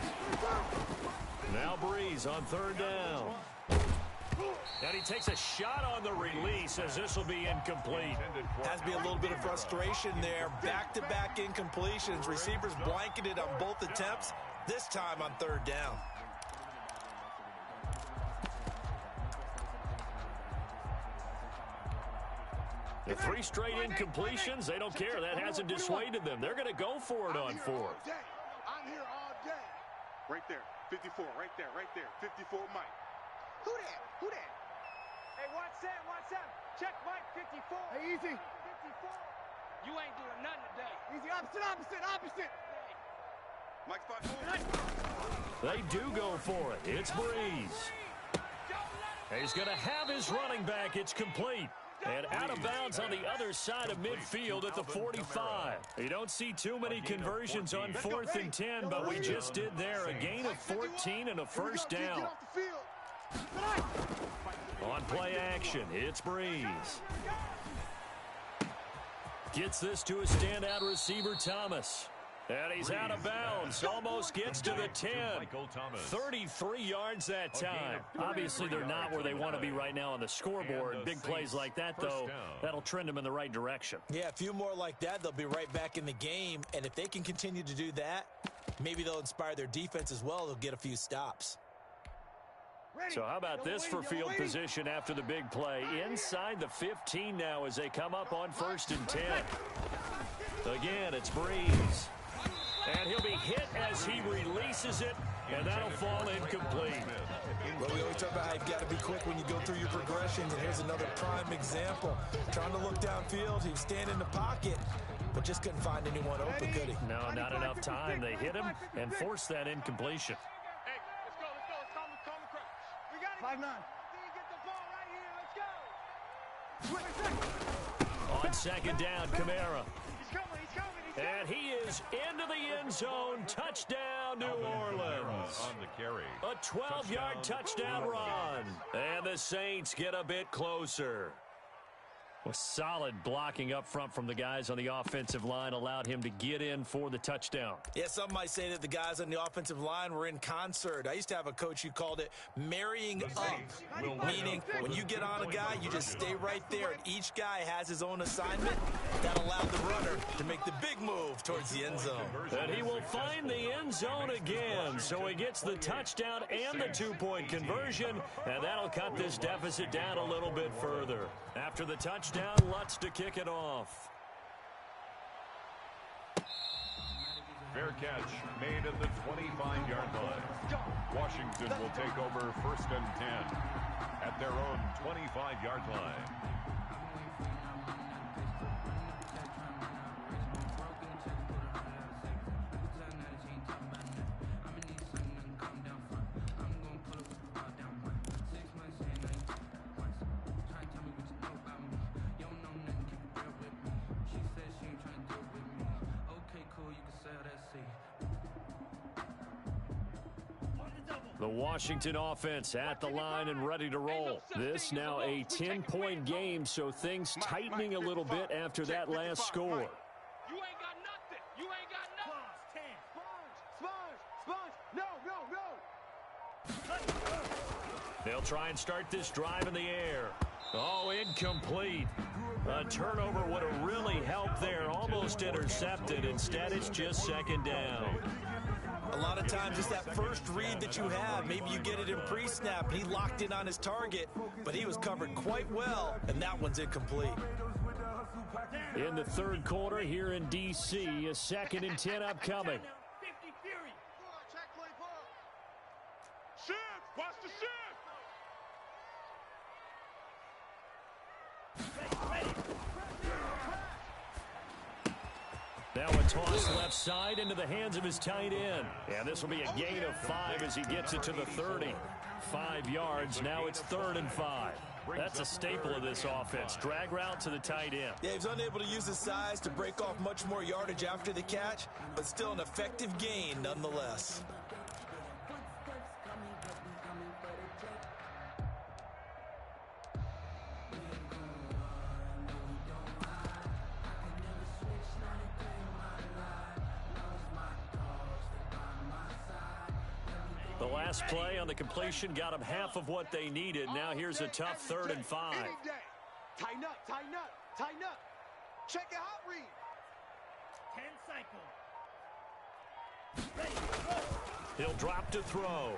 Speaker 3: Now Breeze on third down. And he takes a shot on the release as this will be incomplete.
Speaker 5: Has to be a little bit of frustration there. Back-to-back incompletions. Receivers blanketed on both attempts, this time on third down.
Speaker 3: The 3 straight incompletions, they don't care. That hasn't dissuaded them. They're going to go for it on 4th.
Speaker 6: I'm here all day. Right there. 54. Right there. 54 Mike. Who that?
Speaker 8: Hey, watch that. Check Mike, 54.
Speaker 6: Hey, easy.
Speaker 8: 54. You ain't doing nothing today.
Speaker 6: Easy, opposite. Mike's 5-4.
Speaker 3: They do go for it. It's Breeze. He's going to have his running back. It's complete. And out of bounds on the other side of midfield at the 45. You don't see too many conversions on 4th and 10, but we just did there. A gain of 14 and a first down. On play action, it's Breeze. Gets this to a standout receiver, Thomas. And he's out of bounds. Almost gets to the 10. 33 yards that time. Obviously, they're not where they want to be right now on the scoreboard. Big plays like that, though, that'll trend them in the right direction.
Speaker 5: Yeah, a few more like that, they'll be right back in the game. And if they can continue to do that, maybe they'll inspire their defense as well. They'll get a few stops.
Speaker 3: So how about this for field position after the big play? Inside the 15 now as they come up on 1st and 10. Again, it's Breeze. And he'll be hit as he releases it, and that'll fall incomplete.
Speaker 5: Well, we always talk about how you've got to be quick when you go through your progressions, and here's another prime example. Trying to look downfield, he was standing in the pocket, but just couldn't find anyone open, could he?
Speaker 3: No, not enough time. They hit him and forced that incompletion.
Speaker 8: Hey, let's go. Calm the crowd. We got it.
Speaker 6: 5-9.
Speaker 8: Get the ball right here. Let's go.
Speaker 3: On second down, Kamara.
Speaker 8: He's coming.
Speaker 3: And he is into the end zone. Touchdown, New Orleans.
Speaker 4: On the carry.
Speaker 3: A 12-yard touchdown run. And the Saints get a bit closer. With solid blocking up front from the guys on the offensive line allowed him to get in for the touchdown.
Speaker 5: Yeah, some might say that the guys on the offensive line were in concert. I used to have a coach who called it marrying up, meaning when you get on a guy, you just stay right there, and each guy has his own assignment. That allowed the runner to make the big move towards the end zone.
Speaker 3: And he will find the end zone again, so he gets the touchdown and the 2-point conversion, and that'll cut this deficit down a little bit further. After the touchdown, Lutz to kick it off.
Speaker 4: Fair catch made at the 25-yard line. Washington will take over 1st and 10 at their own 25-yard line.
Speaker 3: The Washington offense at the line and ready to roll. This now a 10-point game, so things tightening a little bit after that last score.
Speaker 8: You ain't got nothing. You ain't got nothing.
Speaker 6: Sponge. No.
Speaker 3: They'll try and start this drive in the air. Oh, incomplete. A turnover would have really helped there. Almost intercepted. Instead, it's just second down.
Speaker 5: A lot of times it's that first read that you have. Maybe you get it in pre-snap. He locked in on his target, but he was covered quite well, and that one's incomplete.
Speaker 3: In the third quarter here in D.C., a 2nd and 10 upcoming.
Speaker 6: Shift. Watch the shift.
Speaker 3: Now a toss left side into the hands of his tight end. And this will be a gain of 5 as he gets it to the 30. 5 yards. Now it's 3rd and 5. That's a staple of this offense. Drag route to the tight end.
Speaker 5: Yeah, he was unable to use his size to break off much more yardage after the catch, but still an effective gain nonetheless.
Speaker 3: The last play on the completion got them half of what they needed. Now here's a tough 3rd and 5.
Speaker 6: Tighten up. Check it out, read.
Speaker 8: 10 cycle.
Speaker 3: He'll drop to throw.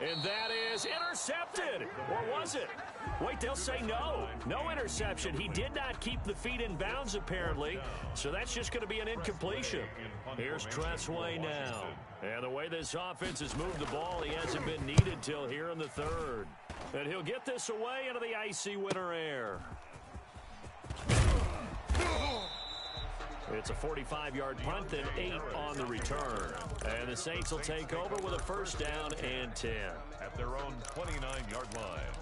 Speaker 3: And that is intercepted. Or was it? Wait, they'll say no. No interception. He did not keep the feet in bounds, apparently. So that's just going to be an incompletion. Here's Tressway now. And the way this offense has moved the ball, he hasn't been needed till here in the 3rd. And he'll get this away into the icy winter air. It's a 45-yard punt, then 8 on the return. And the Saints will take over with a 1st down and 10.
Speaker 4: At their own 29-yard line.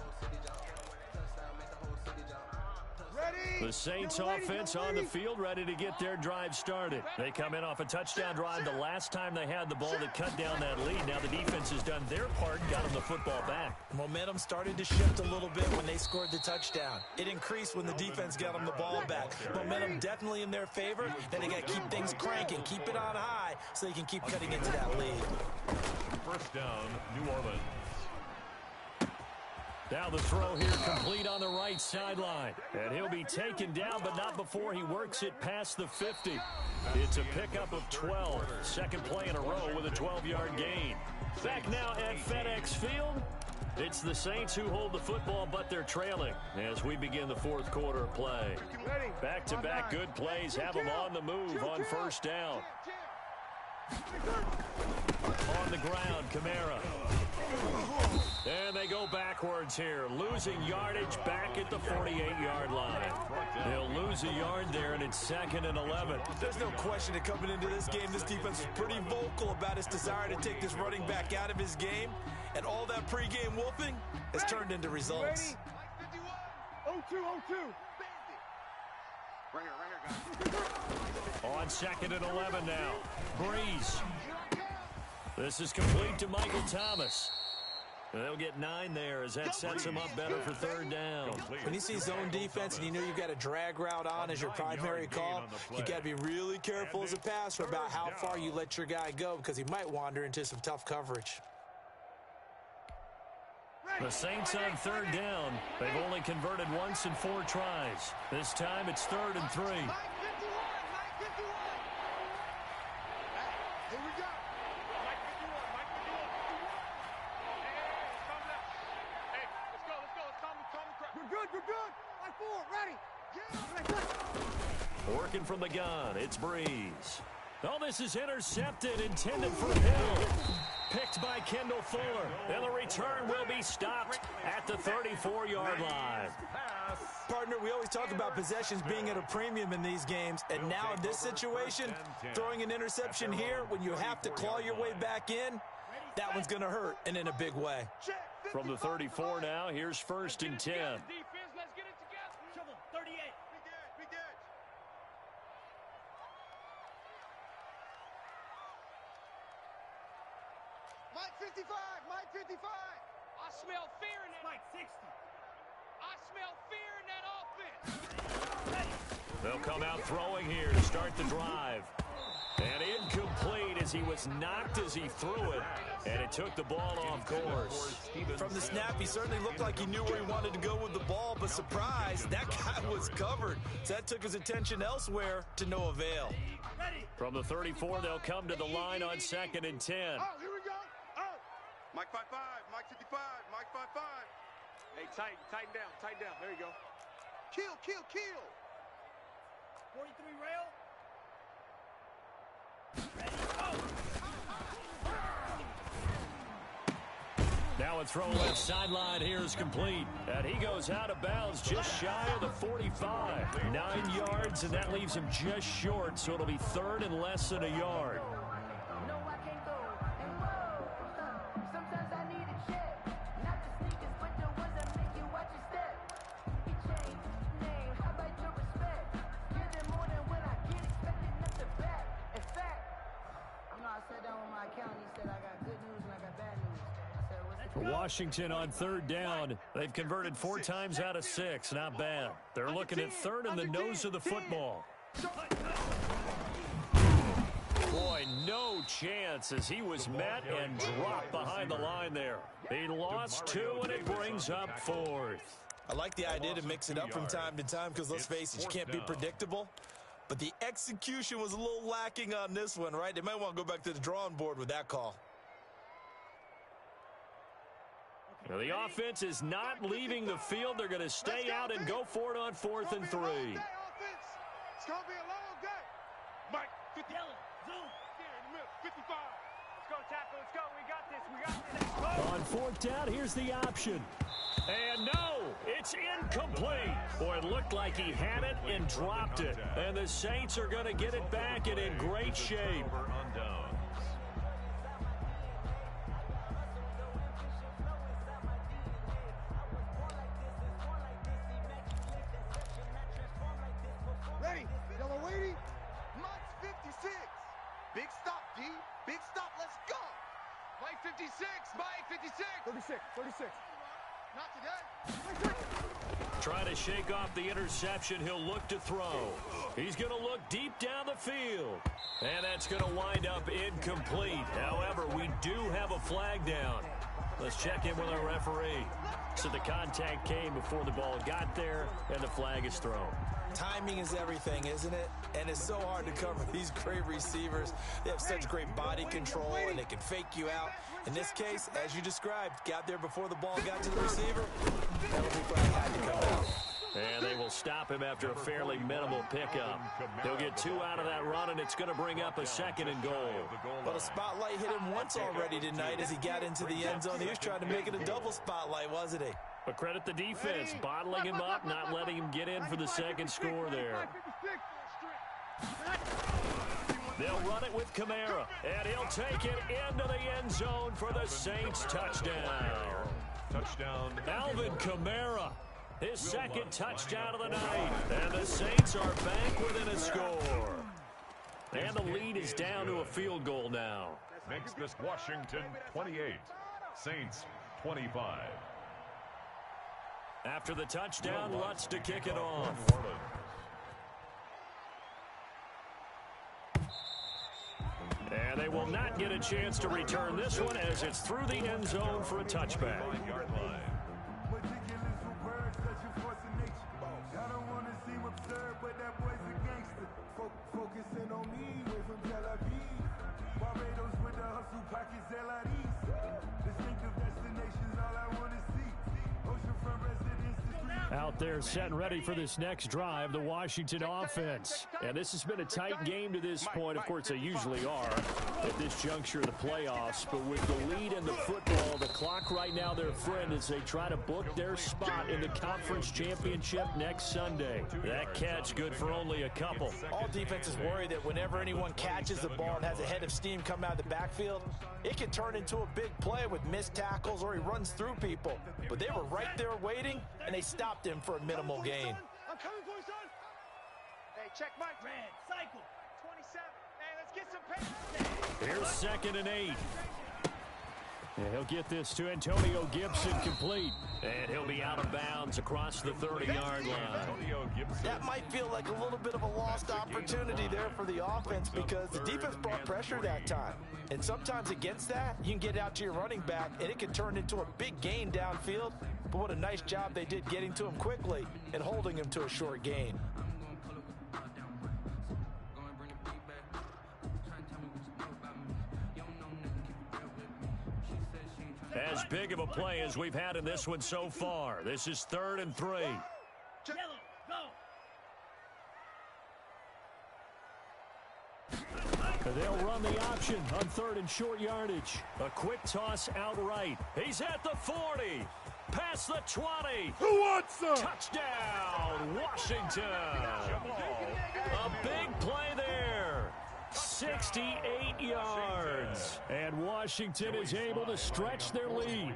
Speaker 3: The Saints offense on the field ready to get their drive started. They come in off a touchdown drive the last time they had the ball that cut down that lead. Now the defense has done their part, got them the football back.
Speaker 5: Momentum started to shift a little bit when they scored the touchdown. It increased when the defense got them the ball back. Momentum definitely in their favor. Then they got to keep things cranking, keep it on high so they can keep cutting into that lead.
Speaker 4: 1st down, New Orleans.
Speaker 3: Now the throw here complete on the right sideline. And he'll be taken down, but not before he works it past the 50. It's a pickup of 12. 2nd play in a row with a 12-yard gain. Back now at FedEx Field. It's the Saints who hold the football, but they're trailing as we begin the 4th quarter of play. Back-to-back good plays have them on the move on 1st down. On the ground, Kamara. And they go backwards here, losing yardage back at the 48-yard line. They'll lose a yard there, and it's 2nd and 11.
Speaker 5: There's no question that coming into this game, this defense is pretty vocal about its desire to take this running back out of his game, and all that pregame wolfing has turned into results.
Speaker 6: 0-2. Right here, guys.
Speaker 3: On 2nd and 11 now. Breeze. This is complete to Michael Thomas. They'll get 9 there as that sets him up better for 3rd down.
Speaker 5: When you see zone defense and you know you've got a drag route on as your primary call, you got to be really careful as a passer about how far you let your guy go because he might wander into some tough coverage.
Speaker 3: The Saints on 3rd down. They've only converted once in 4 tries. This time it's 3rd and 3.
Speaker 6: Here we go. Mike 51. Hey, let's go. We're good. Line 4, ready.
Speaker 3: Working from the gun, it's Breeze. Oh, this is intercepted, intended for Hill. Picked by Kendall Fuller. And the return will be stopped at the 34-yard line.
Speaker 5: Partner, we always talk about possessions being at a premium in these games, and now in this situation, throwing an interception here when you have to claw your way back in, that one's going to hurt, and in a big way.
Speaker 3: From the 34 now, here's 1st and 10.
Speaker 8: Defense, let's get it together. Trouble, 38.
Speaker 6: Be good.
Speaker 3: They'll come out throwing here to start the drive. And incomplete as he was knocked as he threw it, and it took the ball off course.
Speaker 5: From the snap, he certainly looked like he knew where he wanted to go with the ball, but surprise, that guy was covered. So that took his attention elsewhere to no avail.
Speaker 3: From the 34, they'll come to the line on 2nd and 10.
Speaker 6: Oh, here we go. Oh. Mike 5'5", Mike 55, Mike 5'5". Hey, tighten down. There you go. Kill.
Speaker 8: 43 rail.
Speaker 3: Now a throw left sideline here is complete. And he goes out of bounds just shy of the 45. 9 yards, and that leaves him just short, so it'll be 3rd and less than a yard. For Washington on 3rd down, they've converted 4 times out of 6. Not bad. They're looking at 3rd and the nose of the football. Boy, no chance as he was met and dropped behind the line there. He lost 2, and it brings up 4th.
Speaker 5: I like the idea to mix it up from time to time because, let's face it, you can't be predictable. But the execution was a little lacking on this one, right? They might want to go back to the drawing board with that call.
Speaker 3: Now the offense is not leaving the field. They're going to stay out and go for it on 4th and 3.
Speaker 6: It's going to be a long day. Mike, 50. Zoom. Here in the middle, 55. Let's go, tackle. Let's go. We got this.
Speaker 3: On 4th down, here's the option. And no, it's incomplete. Boy, it looked like he had it and dropped it. And the Saints are going to get it back and in great shape.
Speaker 6: Ready. Y'all are waiting. Mike's 56. Big stop, D. Big stop. Let's go. Mike 56. Mike 56. 36. Not today.
Speaker 3: Trying to shake off the interception. He'll look to throw. He's going to look deep down the field. And that's going to wind up incomplete. However, we do have a flag down. Let's check in with our referee. So the contact came before the ball got there, and the flag is thrown.
Speaker 5: Timing is everything, isn't it? And it's so hard to cover these great receivers. They have such great body control, and they can fake you out. In this case, as you described, got there before the ball got to the receiver. Penalty flag had to come out.
Speaker 3: And they will stop him after a fairly minimal pickup. He'll get 2 out of that run, and it's going to bring up a 2nd and goal.
Speaker 5: Well, the spotlight hit him once already tonight as he got into the end zone. He was trying to make it a double spotlight, wasn't he?
Speaker 3: But credit the defense, bottling him up, not letting him get in for the 2nd score there. They'll run it with Kamara, and he'll take it into the end zone for the Saints touchdown. Alvin Kamara, his 2nd touchdown of the night, and the Saints are back within a score. And the lead is down to a field goal now.
Speaker 4: Makes this Washington 28, Saints 25.
Speaker 3: After the touchdown, Lutz to kick it off. And they will not get a chance to return this one as it's through the end zone for a touchback. Out there set and ready for this next drive, the Washington offense. And this has been a tight game to this point. Of course, they usually are at this juncture of the playoffs. But with the lead in the football, the clock right now their friend as they try to book their spot in the conference championship next Sunday. That catch good for only a couple.
Speaker 5: All defenses worry that whenever anyone catches the ball and has a head of steam come out of the backfield, it can turn into a big play with missed tackles or he runs through people. But they were right there waiting, and they stopped him for a minimal gain.
Speaker 6: I'm coming for you, son. Hey, check Mike. Red, cycle. 27. Hey, let's get some pace.
Speaker 3: Here's 2nd and 8. And he'll get this to Antonio Gibson complete. And he'll be out of bounds across the 30-yard line.
Speaker 5: That might feel like a little bit of a lost opportunity there for the offense because the defense brought pressure that time. And sometimes against that, you can get out to your running back, and it can turn into a big gain downfield. But what a nice job they did getting to him quickly and holding him to a short gain.
Speaker 3: As big of a play as we've had in this one so far. This is 3rd and 3.
Speaker 8: Yellow, go.
Speaker 3: They'll run the option on 3rd and short yardage. A quick toss outright. He's at the 40. Past the 20.
Speaker 6: Who wants some?
Speaker 3: Touchdown, Washington. A big play there. 68 yards. And Washington is able to stretch their lead.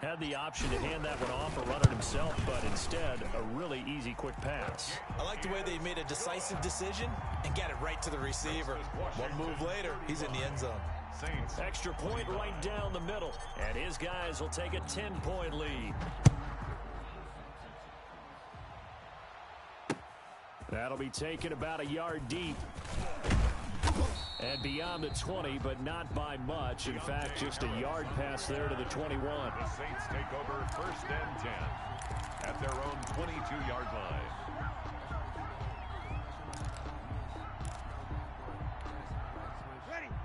Speaker 3: Had the option to hand that one off or run it himself, but instead, a really easy quick pass.
Speaker 5: I like the way they made a decisive decision and got it right to the receiver. One move later, he's in the end zone.
Speaker 3: Extra point right down the middle, and his guys will take a 10-point lead. That'll be taken about a yard deep. And beyond the 20, but not by much. In fact, just a yard pass there to the 21.
Speaker 4: The Saints take over 1st and 10 at their own 22-yard line.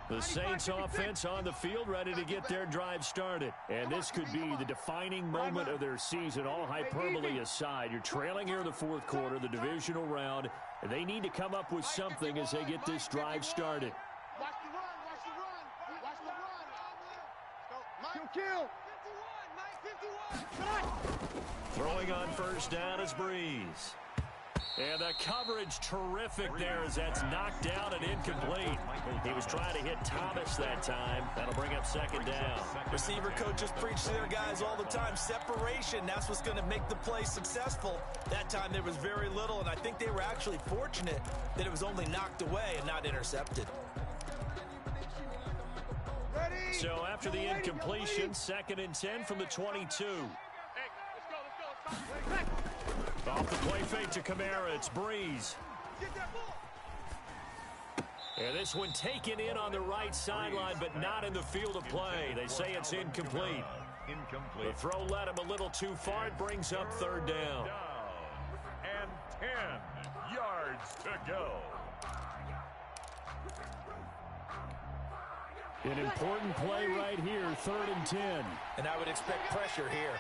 Speaker 3: The Saints offense on the field ready to get their drive started. And this could be the defining moment of their season, all hyperbole aside. You're trailing here in the 4th quarter, the divisional round. And they need to come up with something as they get this drive started.
Speaker 6: Watch the run, watch the run, watch the run. Kill. 51, Mike, 51.
Speaker 3: Throwing on 1st down is Breeze. And the coverage terrific there as that's knocked down and incomplete. He was trying to hit Thomas that time. That'll bring up 2nd down.
Speaker 5: Receiver coaches preach to their guys all the time. Separation, that's what's going to make the play successful. That time there was very little, and I think they were actually fortunate that it was only knocked away and not intercepted.
Speaker 3: So after the incompletion, 2nd and 10 from the 22. Off the play fake to Kamara, it's Breeze. And this one taken in on the right sideline, but not in the field of play. They say it's incomplete. The throw led him a little too far. It brings up 3rd down.
Speaker 4: And 10 yards to go.
Speaker 3: An important play right here, 3rd and 10.
Speaker 5: And I would expect pressure here.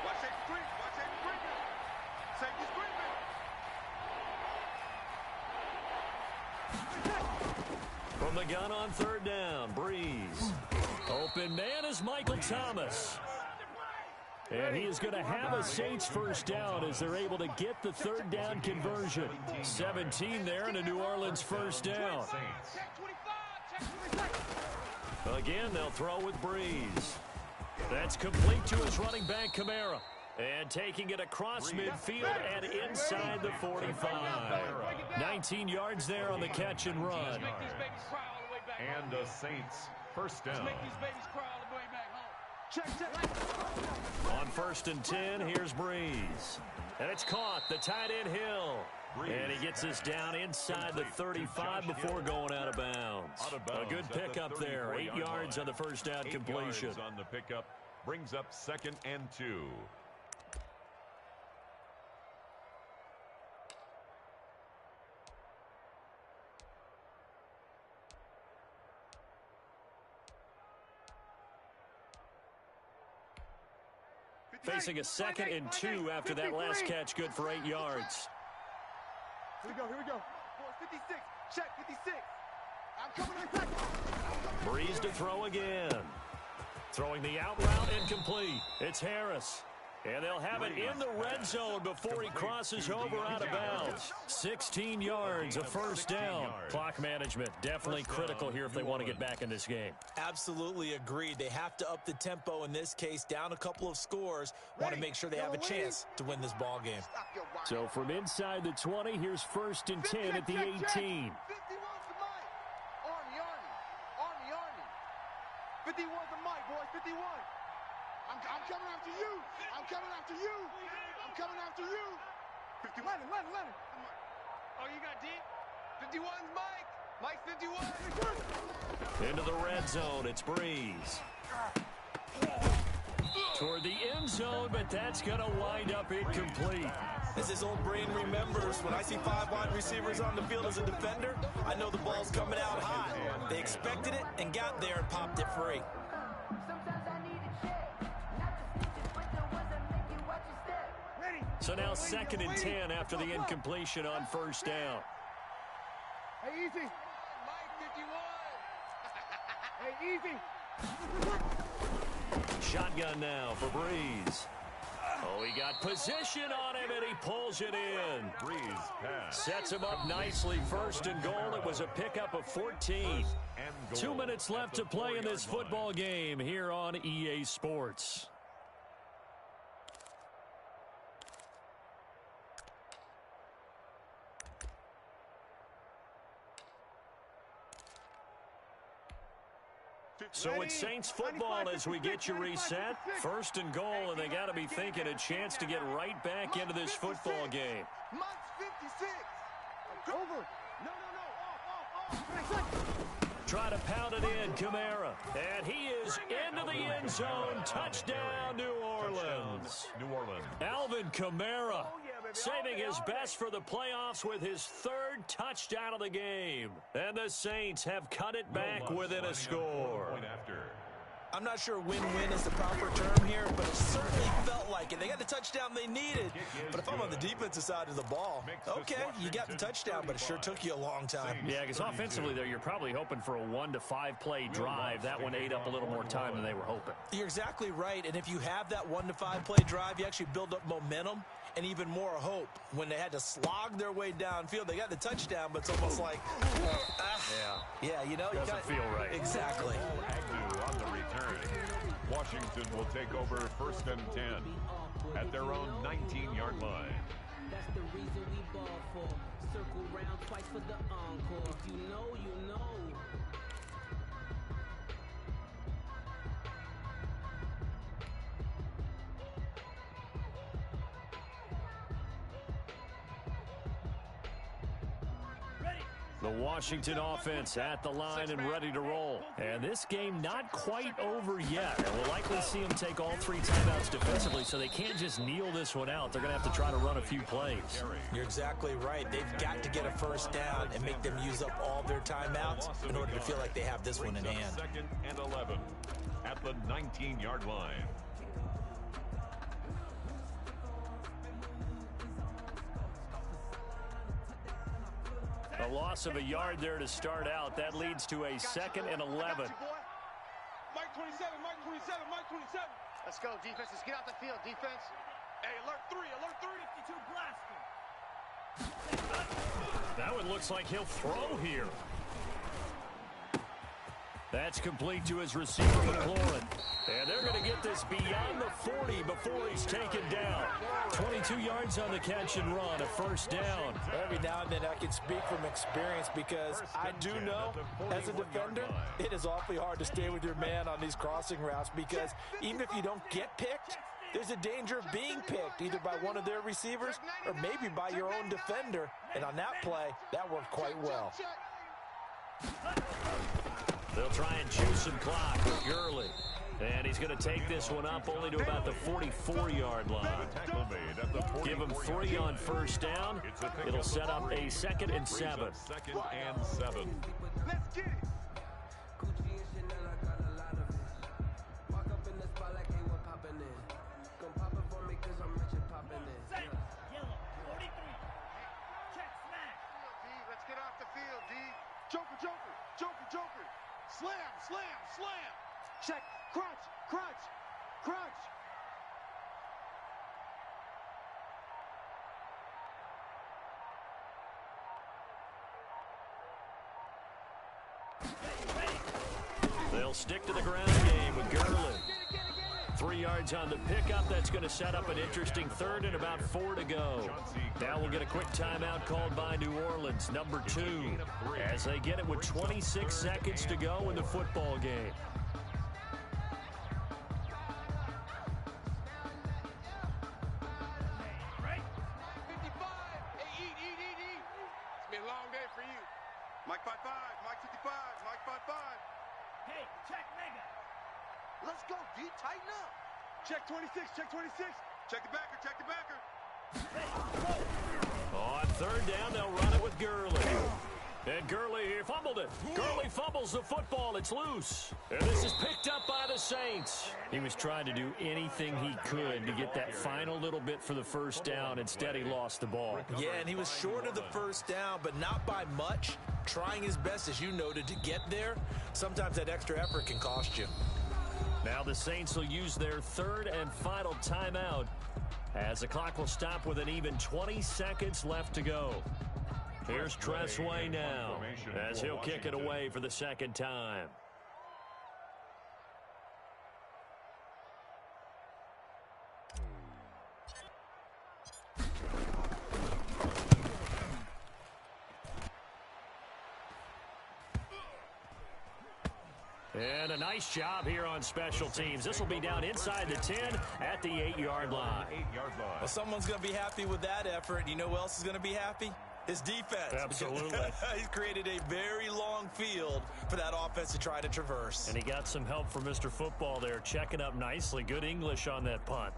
Speaker 6: Watch that screen, watch that screen. Safety screen.
Speaker 3: From the gun on 3rd down, Breeze. Open man is Michael Thomas. And he is going to have a Saints 1st down as they're able to get the 3rd down conversion. 17 there and a New Orleans 1st down. Again, they'll throw with Breeze. That's complete to his running back, Kamara. And taking it across midfield and inside the 45. 19 yards there on the catch and run.
Speaker 4: And the Saints 1st down.
Speaker 3: On 1st and 10, here's Breeze. And it's caught, the tight end Hill. And he gets us down inside the 35 before going out of bounds. A good pickup there, 8 yards on the 1st down completion.
Speaker 4: On the pickup brings up 2nd and 2.
Speaker 3: Facing a 2nd and 2 after that last catch, good for 8 yards.
Speaker 6: Here we go. 56, check, 56. I'm coming to attack.
Speaker 3: Breeze to throw again. Throwing the out route incomplete. It's Harris. And they'll have it in the red zone before he crosses over out of bounds. 16 yards, a 1st down. Clock management definitely critical here if they want to get back in this game.
Speaker 5: Absolutely agreed. They have to up the tempo in this case, down a couple of scores. Want to make sure they have a chance to win this ball game.
Speaker 3: So from inside the 20, here's 1st and 10 at the 18.
Speaker 6: 51's the Mike, boys. 51's 51. I'm coming after you. I'm coming after you. I'm coming after you. 51. Lennon.
Speaker 8: Oh, you got deep?
Speaker 6: 51's Mike. Mike's 51.
Speaker 3: Into the red zone, it's Breeze. Toward the end zone, but that's going to wind up incomplete.
Speaker 5: As his old brain remembers, when I see 5 wide receivers on the field as a defender, I know the ball's coming out hot. They expected it and got there and popped it free.
Speaker 3: So now 2nd and 10 after the incompletion on first down.
Speaker 6: Hey, easy.
Speaker 8: Mike,
Speaker 6: 51.
Speaker 8: Hey, easy.
Speaker 3: Shotgun now for Breeze. Oh, he got position on him, and he pulls it in.
Speaker 4: Breeze pass.
Speaker 3: Sets him up nicely. 1st and goal. It was a pickup of 14. 2 minutes left to play in this football game here on EA Sports. So it's Saints football as we get you reset. 1st and goal, and they got to be thinking a chance to get right back into this football game.
Speaker 6: Monk's 56. Over. No. Off.
Speaker 3: Try to pound it in, Kamara. And he is into the end zone. Touchdown, New Orleans.
Speaker 4: New Orleans.
Speaker 3: Alvin Kamara saving his best for the playoffs with his 3rd touchdown of the game. And the Saints have cut it back within a score.
Speaker 5: I'm not sure win-win is the proper term here, but it certainly felt like it. They got the touchdown they needed. But if I'm on the defensive side of the ball, okay, you got the touchdown, but it sure took you a long time.
Speaker 3: Yeah, because offensively there, you're probably hoping for a 1 to 5 play drive. That one ate up a little more time than they were hoping.
Speaker 5: You're exactly right, and if you have that 1 to 5 play drive, you actually build up momentum and even more hope. When they had to slog their way downfield, they got the touchdown, but it's almost like, yeah, you know,
Speaker 3: doesn't feel right.
Speaker 5: Exactly.
Speaker 4: Agnew on the return. Washington will take over 1st and 10 at their own 19-yard line.
Speaker 7: That's the reason we ball for. Circle round twice for the encore. If you know, you know.
Speaker 3: The Washington offense at the line and ready to roll. And this game not quite over yet. And we'll likely see them take all 3 timeouts defensively, so they can't just kneel this one out. They're going to have to try to run a few plays.
Speaker 5: You're exactly right. They've got to get a 1st down and make them use up all their timeouts in order to feel like they have this one in hand.
Speaker 4: 2nd and 11 at the 19-yard line.
Speaker 3: A loss of a yard there to start out. That leads to a 2nd and 11.
Speaker 6: Mike 27. Let's go, defense. Let's get out the field, defense. Hey, alert 3. 52 blaster.
Speaker 3: That one looks like he'll throw here. That's complete to his receiver, McLaurin. And they're going to get this beyond the 40 before he's taken down. 22 yards on the catch and run, a 1st down.
Speaker 5: Every now and then I can speak from experience because I do know, as a defender, it is awfully hard to stay with your man on these crossing routes because even if you don't get picked, there's a danger of being picked either by one of their receivers or maybe by your own defender. And on that play, that worked quite well.
Speaker 3: They'll try and choose some clock with Gurley. And he's going to take this one up only to about the 44-yard line. Give him 3 on 1st down. It'll set up a 2nd and 7.
Speaker 4: 2nd and 7.
Speaker 6: Let's get it. Joker. Slam. Check. Crunch.
Speaker 3: They'll stick to the ground game with Gurley. 3 yards on the pickup. That's going to set up an interesting 3rd and about 4 to go. Now we'll get a quick timeout called by New Orleans, number 2, as they get it with 26 seconds to go in the football game.
Speaker 6: go, D. Tighten up. Check 26, check 26. Check the backer, check the backer.
Speaker 3: On third down, they'll run it with Gurley. And Gurley here fumbled it. Gurley fumbles the football. It's loose. And this is picked up by the Saints. He was trying to do anything he could to get that final little bit for the first down. Instead, he lost the ball.
Speaker 5: Yeah, and he was short of the first down, but not by much. Trying his best, as you noted, to get there. Sometimes that extra effort can cost you.
Speaker 3: Now the Saints will use their third and final timeout as the clock will stop with an even 20 seconds left to go. Here's Tressway now as he'll kick it away for the second time. And a nice job here on special teams. This will be down inside the 10 at the 8-yard line.
Speaker 5: Well, someone's going to be happy with that effort. You know who else is going to be happy? His defense.
Speaker 3: Absolutely.
Speaker 5: He's created a very long field for that offense to try to traverse.
Speaker 3: And he got some help from Mr. Football there, checking up nicely. Good English on that punt.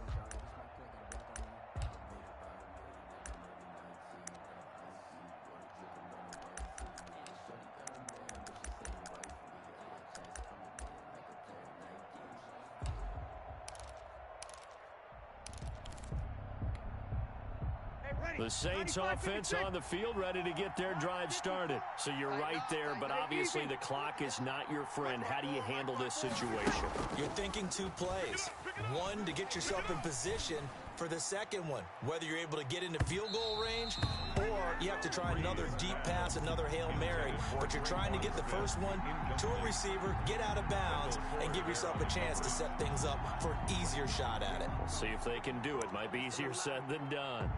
Speaker 3: The Saints offense on the field, ready to get their drive started. So you're right there, but obviously the clock is not your friend. How do you handle this situation?
Speaker 5: You're thinking two plays. One, to get yourself in position for the second one, whether you're able to get into field goal range or you have to try another deep pass, another Hail Mary. But you're trying to get the first one to a receiver, get out of bounds, and give yourself a chance to set things up for an easier shot at it.
Speaker 3: We'll see if they can do it. Might be easier said than done.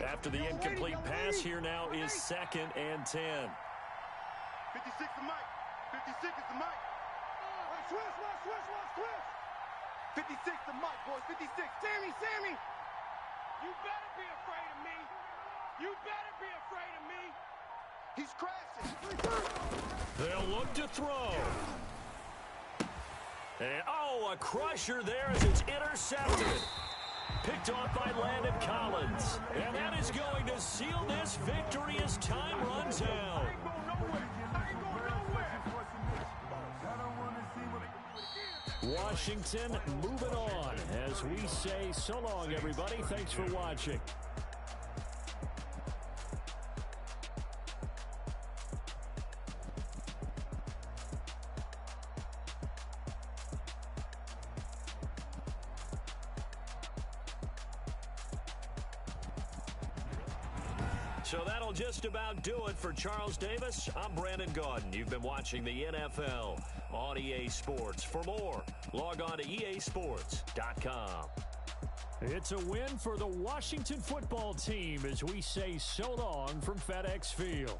Speaker 3: After the incomplete pass, here now is 2nd and 10.
Speaker 6: 56 the mic. 56 is the mic. Switch. 56 the mic, boys. 56. Sammy.
Speaker 8: You better be afraid of me. You better be afraid of me.
Speaker 6: He's crashing.
Speaker 3: They'll look to throw. And, a crusher there as it's intercepted. Picked off by Landon Collins. And that is going to seal this victory as time runs out. Washington moving on as we say so long, everybody. Thanks for watching. So that'll just about do it for Charles Davis. I'm Brandon Gaudin. You've been watching the NFL on EA Sports. For more, log on to easports.com. It's a win for the Washington football team as we say so long from FedEx Field.